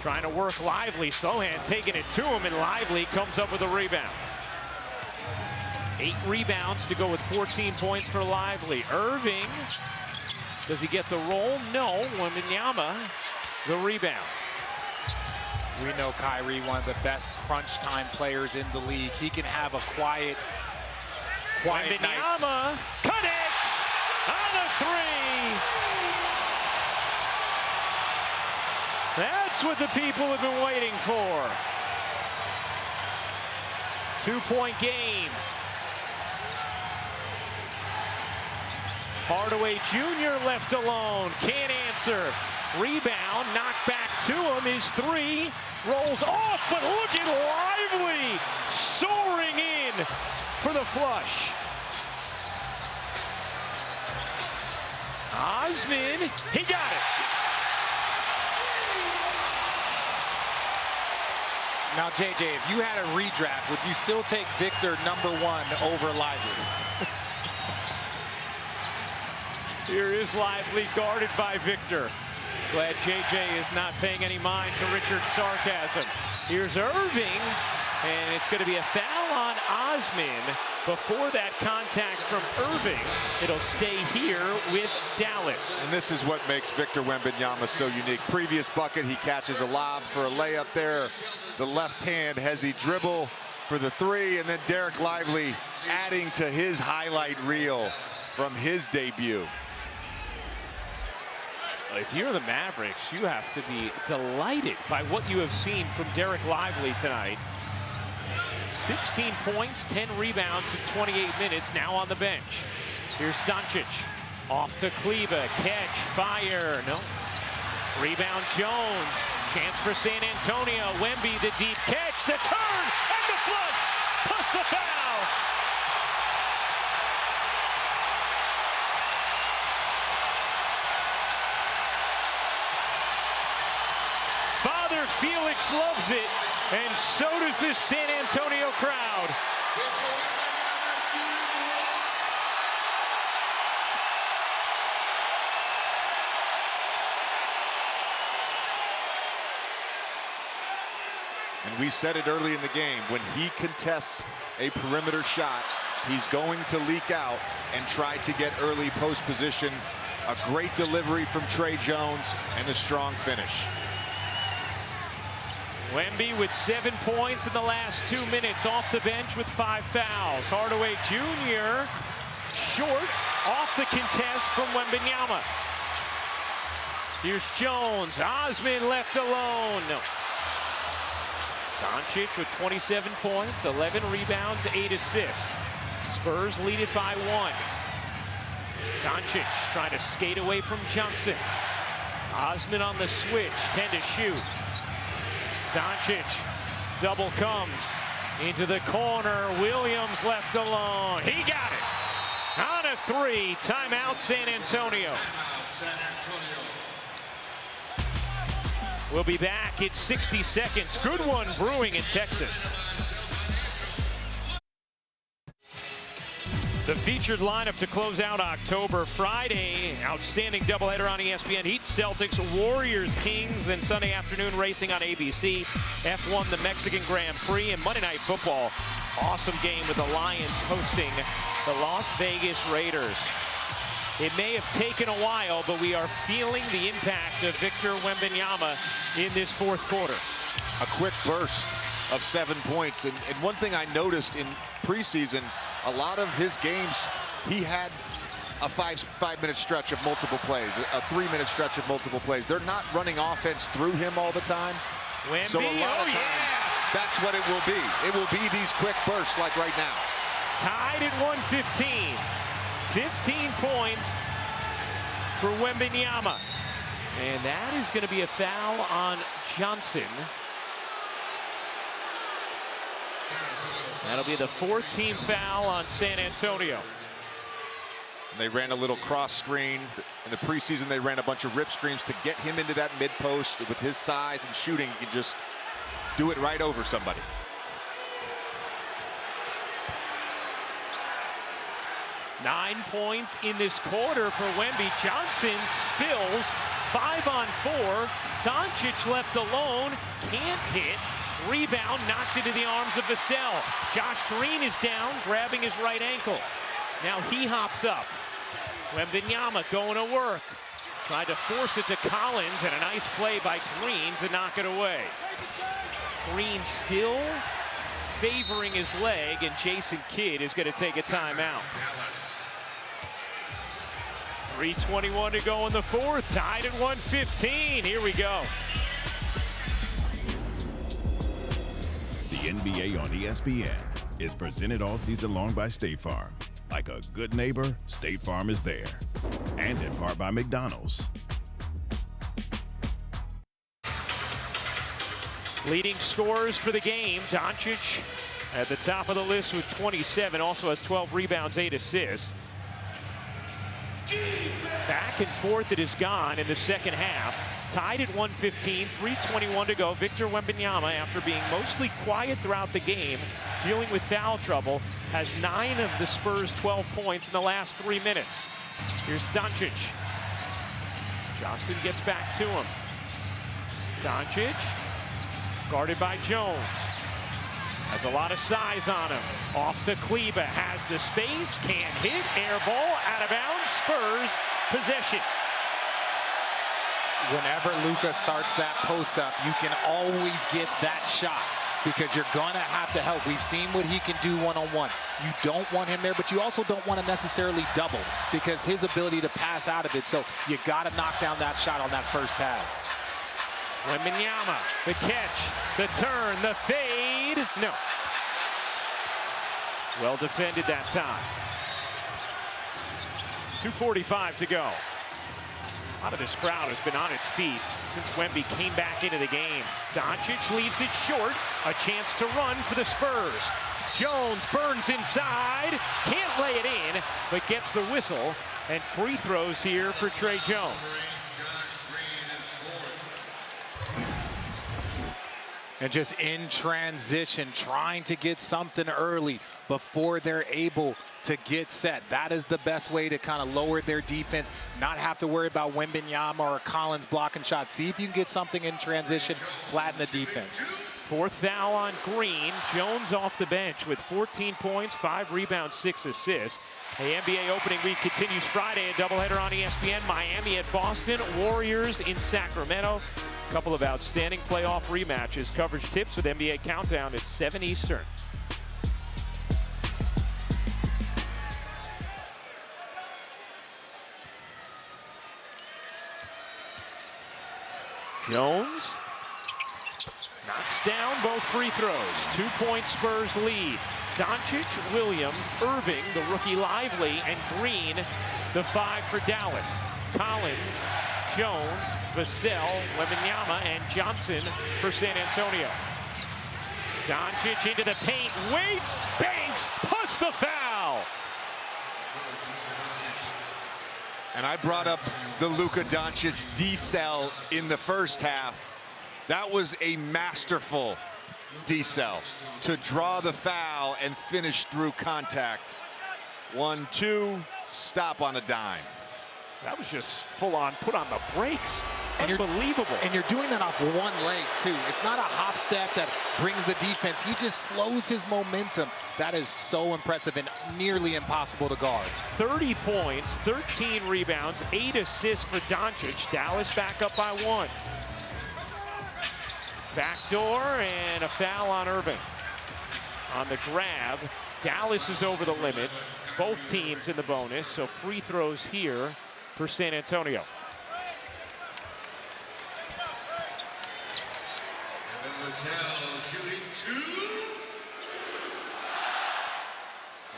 [SPEAKER 1] trying to work Lively. Sohan taking it to him, and Lively comes up with a rebound. 8 rebounds to go with 14 points for Lively. Irving, does he get the roll? No. Wembanyama, the rebound.
[SPEAKER 3] We know Kyrie, one of the best crunch time players in the league. He can have a quiet night.
[SPEAKER 1] Wembanyama connects on the 3. That's what the people have been waiting for. 2-point game. Hardaway Jr. left alone, can't answer. Rebound, knocked back to him, his 3 rolls off, but look at Lively soaring in for the flush. Osman, he got it.
[SPEAKER 3] Now, JJ, if you had a redraft, would you still take Victor #1 over Lively?
[SPEAKER 1] Here is Lively guarded by Victor. Glad JJ is not paying any mind to Richard's sarcasm. Here's Irving, and it's going to be a foul on Osman. Before that contact from Irving, it'll stay here with Dallas.
[SPEAKER 2] And this is what makes Victor Wembanyama so unique. Previous bucket, he catches a lob for a layup there. The left hand has he dribble for the 3, and then Derek Lively adding to his highlight reel from his debut.
[SPEAKER 1] If you're the Mavericks, you have to be delighted by what you have seen from Derek Lively tonight. 16 points, 10 rebounds in 28 minutes, now on the bench. Here's Doncic, off to Kleba, catch, fire, no. Rebound Jones, chance for San Antonio, Wemby, the deep catch, the turn, and the flush, plus the foul. Father Felix loves it, and so does this San Antonio crowd.
[SPEAKER 2] And we said it early in the game, when he contests a perimeter shot, he's going to leak out and try to get early post position. A great delivery from Trey Jones and the strong finish.
[SPEAKER 1] Wemby with 7 points in the last 2 minutes, off the bench with 5 fouls. Hardaway Jr. short, off the contest from Wembanyama. Here's Jones, Osman left alone. Doncic with 27 points, 11 rebounds, 8 assists. Spurs lead it by 1. Doncic trying to skate away from Johnson. Osman on the switch, 10 to shoot. Doncic, double comes into the corner. Williams left alone. He got it. On a 3, timeout San Antonio. We'll be back in 60 seconds. Good one brewing in Texas. The featured lineup to close out October. Friday, outstanding doubleheader on ESPN. Heat, Celtics, Warriors, Kings. Then Sunday afternoon racing on ABC. F1, the Mexican Grand Prix. And Monday Night Football. Awesome game with the Lions hosting the Las Vegas Raiders. It may have taken a while, but we are feeling the impact of Victor Wembanyama in this 4th quarter.
[SPEAKER 2] A quick burst of 7 points. And one thing I noticed in preseason,
[SPEAKER 14] A lot of his games, he had a five-minute stretch of multiple plays, a 3-minute stretch of multiple plays. They're not running offense through him all the time.
[SPEAKER 1] Wemby,
[SPEAKER 14] So a lot of times, that's what it will be. It will be these quick bursts like right now.
[SPEAKER 1] Tied at 115. 15 points for Wembanyama. And that is going to be a foul on Johnson. That'll be the 4th team foul on San Antonio.
[SPEAKER 2] They ran a little cross screen. In the preseason, they ran a bunch of rip screens to get him into that mid post. With his size and shooting, he can just do it right over somebody.
[SPEAKER 1] Nine points in this quarter for Wemby. Johnson spills 5 on 4. Doncic left alone, can't hit. Rebound knocked into the arms of Vassell. Josh Green is down, grabbing his right ankle. Now he hops up. Wembanyama going to work. Tried to force it to Collins, and a nice play by Green to knock it away. Green still favoring his leg, and Jason Kidd is going to take a timeout. 3:21 to go in the 4th, tied at 115. Here we go.
[SPEAKER 6] The NBA on ESPN is presented all season long by State Farm. Like a good neighbor, State Farm is there. And in part by McDonald's.
[SPEAKER 1] Leading scorers for the game, Doncic at the top of the list with 27, also has 12 rebounds, 8 assists. Back and forth it has gone in the second half. Tied at 115, 3:21 to go. Victor Wembanyama, after being mostly quiet throughout the game, dealing with foul trouble, has 9 of the Spurs' 12 points in the last 3 minutes. Here's Doncic. Johnson gets back to him. Doncic, guarded by Jones. Has a lot of size on him. Off to Kleba, has the space, can't hit, air ball, out of bounds, Spurs possession.
[SPEAKER 3] Whenever Luka starts that post up, you can always get that shot because you're going to have to help. We've seen what he can do one-on-one. You don't want him there, but you also don't want to necessarily double because his ability to pass out of it. So you got to knock down that shot on that first pass.
[SPEAKER 1] Wembanyama, the catch, the turn, the fade. No. Well defended that time. 2:45 to go. A lot of this crowd has been on its feet since Wemby came back into the game. Doncic leaves it short. A chance to run for the Spurs. Jones burns inside. Can't lay it in, but gets the whistle. And free throws here for Trey Jones.
[SPEAKER 3] And just in transition, trying to get something early before they're able to get set. That is the best way to kind of lower their defense, not have to worry about Wembanyama or Collins blocking shots. See if you can get something in transition, flatten the defense.
[SPEAKER 1] 4th foul on Green. Jones off the bench with 14 points, 5 rebounds, 6 assists. The NBA opening week continues Friday, a doubleheader on ESPN. Miami at Boston, Warriors in Sacramento. A couple of outstanding playoff rematches. Coverage tips with NBA Countdown at 7 Eastern. Jones knocks down both free throws. 2-point Spurs lead. Doncic, Williams, Irving, the rookie Lively, and Green, the 5 for Dallas. Collins, Jones, Vassell, Wembanyama, and Johnson for San Antonio. Doncic into the paint, waits, banks, plus the foul.
[SPEAKER 2] And I brought up the Luka Doncic decel in the first half. That was a masterful decel to draw the foul and finish through contact. 1-2, stop on a dime.
[SPEAKER 1] That was just full on, put on the brakes. Unbelievable.
[SPEAKER 3] And you're doing that off one leg, too. It's not a hop step that brings the defense. He just slows his momentum. That is so impressive and nearly impossible to guard.
[SPEAKER 1] 30 points, 13 rebounds, 8 assists for Doncic. Dallas back up by 1. Backdoor and a foul on Irving. On the grab, Dallas is over the limit. Both teams in the bonus, so free throws here for San Antonio.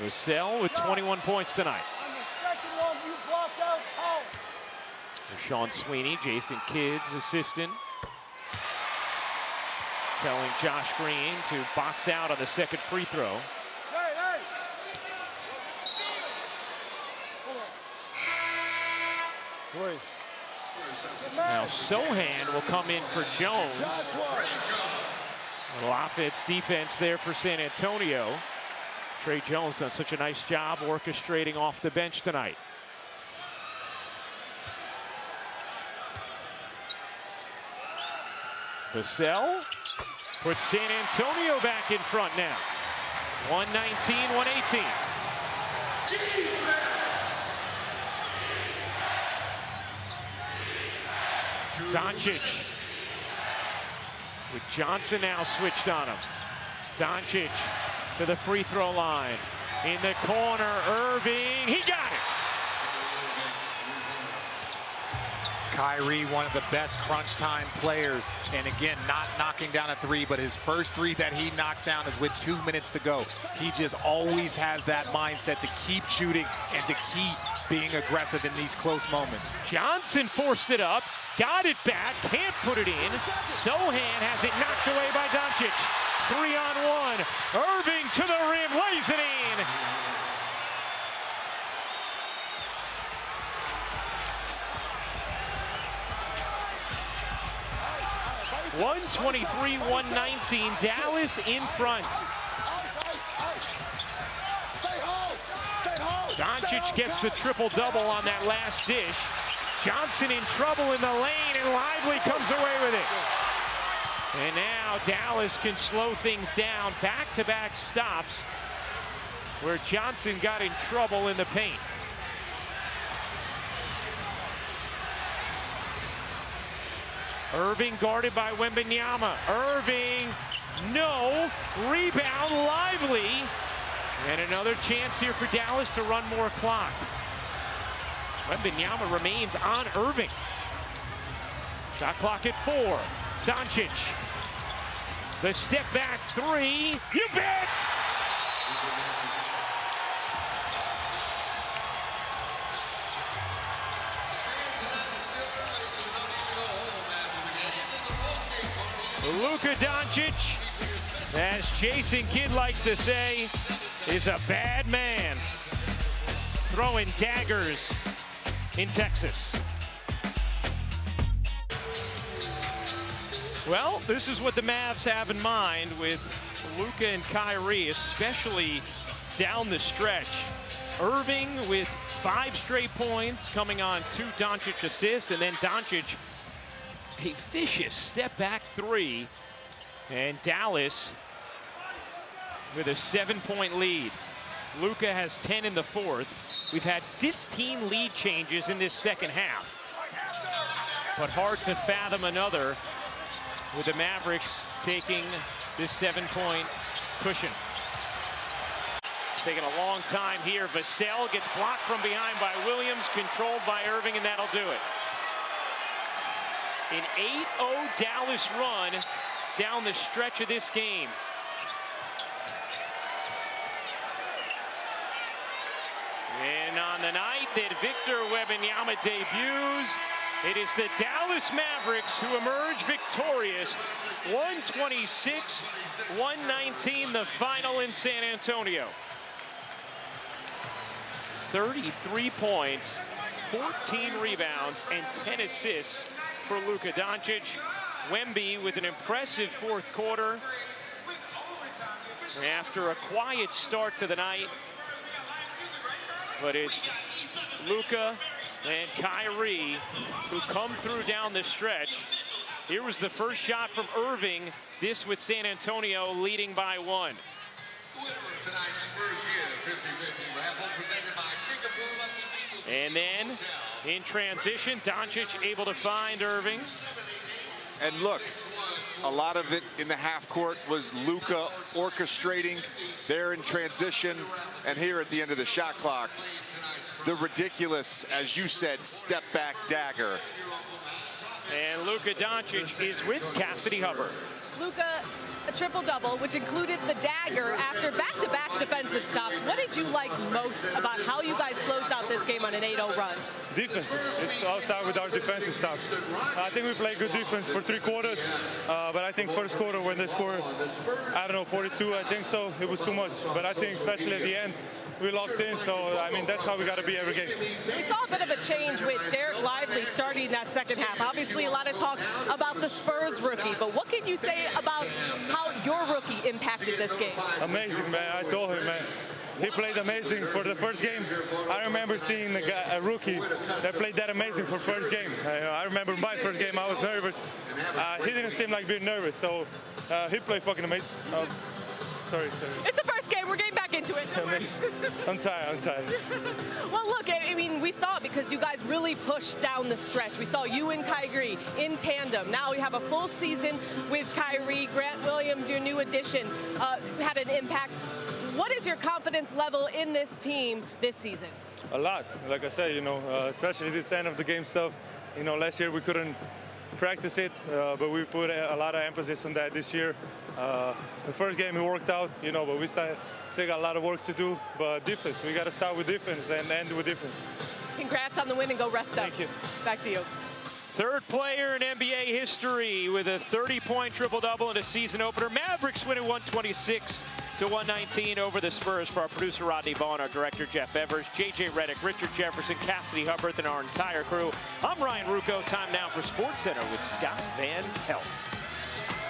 [SPEAKER 1] Vassell with 21 points tonight. Sean Sweeney, Jason Kidd's assistant, telling Josh Green to box out on the second free throw. Now Sohan will come in for Jones. A little offense, defense there for San Antonio. Trey Jones done such a nice job orchestrating off the bench tonight. Vassell puts San Antonio back in front now. 119-118. Doncic with Johnson now switched on him. Doncic to the free throw line. In the corner, Irving, he got it.
[SPEAKER 3] Kyrie, one of the best crunch time players, and again, not knocking down a three, but his first three that he knocks down is with 2 minutes to go. He just always has that mindset to keep shooting and to keep being aggressive in these close moments.
[SPEAKER 1] Johnson forced it up, got it back, can't put it in. Sohan has it knocked away by Doncic. 3-on-1, Irving to the rim, lays it in. (123-119), Dallas in front. Doncic gets the triple-double on that last dish. Johnson in trouble in the lane, and Lively comes away with it. And now Dallas can slow things down. Back-to-back stops where Johnson got in trouble in the paint. Irving guarded by Wembanyama. Irving, no. Rebound, Lively. And another chance here for Dallas to run more clock. Wembanyama remains on Irving. Shot clock at 4. Doncic. The step back three. You bet! Luka Doncic, as Jason Kidd likes to say, is a bad man. Throwing daggers in Texas. Well, this is what the Mavs have in mind with Luka and Kyrie, especially down the stretch. Irving with 5 straight points, coming on 2 Doncic assists, and then Doncic a vicious step back 3. And Dallas with a 7-point lead. Luka has 10 in the 4th. We've had 15 lead changes in this second half. But hard to fathom another with the Mavericks taking this 7-point cushion. Taking a long time here. Vassell gets blocked from behind by Williams, controlled by Irving, and that'll do it. An 8-0 Dallas run down the stretch of this game. And on the night that Victor Wembanyama debuts, it is the Dallas Mavericks who emerge victorious. 126-119, the final in San Antonio. 33 points, 14 rebounds, and 10 assists for Luka Doncic. Wemby with an impressive 4th quarter. After a quiet start to the night, but it's Luka and Kyrie who come through down the stretch. Here was the first shot from Irving, this with San Antonio leading by 1. And then in transition, Doncic able to find Irving.
[SPEAKER 2] And look, A lot of it in the half court was Luka orchestrating there in transition. And here at the end of the shot clock, the ridiculous, as you said, step back dagger.
[SPEAKER 1] And Luka Doncic is with Cassidy Hubbard.
[SPEAKER 4] Luka, a triple-double, which included the dagger after back-to-back defensive stops. What did you like most about how you guys closed out this game on an 8-0 run?
[SPEAKER 15] Defense. It's all started with our defensive stops. I think we played good defense for 3 quarters, but I think first quarter when they scored, I don't know, 42, I think so, it was too much. But I think especially at the end, we locked in, so I mean that's how we got to be every game.
[SPEAKER 4] We saw a bit of a change with Derek Lively starting that second half. Obviously, a lot of talk about the Spurs rookie, but what can you say about how your rookie impacted this game?
[SPEAKER 15] Amazing, man. I told him, man. He played amazing for the first game. I remember seeing a rookie that played that amazing for first game. I remember my first game, I was nervous. He didn't seem like being nervous, so he played fucking amazing. Sorry.
[SPEAKER 4] It's the first game. We're getting back into it. No worries.
[SPEAKER 15] I'm tired.
[SPEAKER 4] Well, look, I mean, we saw it because you guys really pushed down the stretch. We saw you and Kyrie in tandem. Now we have a full season with Kyrie. Grant Williams, your new addition, had an impact. What is your confidence level in this team this season?
[SPEAKER 15] A lot. Like I said, you know, especially this end of the game stuff. You know, last year we couldn't practice it, but we put a lot of emphasis on that this year. The first game it worked out, you know, but we still got a lot of work to do. But defense, we got to start with defense and end with defense.
[SPEAKER 4] Congrats on the win and go rest up.
[SPEAKER 15] Thank you.
[SPEAKER 4] Back to you.
[SPEAKER 1] Third player in NBA history with a 30-point triple-double in a season opener. Mavericks win at 126-119 over the Spurs. For our producer Rodney Vaughn, our director Jeff Evers, JJ Redick, Richard Jefferson, Cassidy Hubbard, and our entire crew. I'm Ryan Rucco. Time now for SportsCenter with Scott Van Pelt.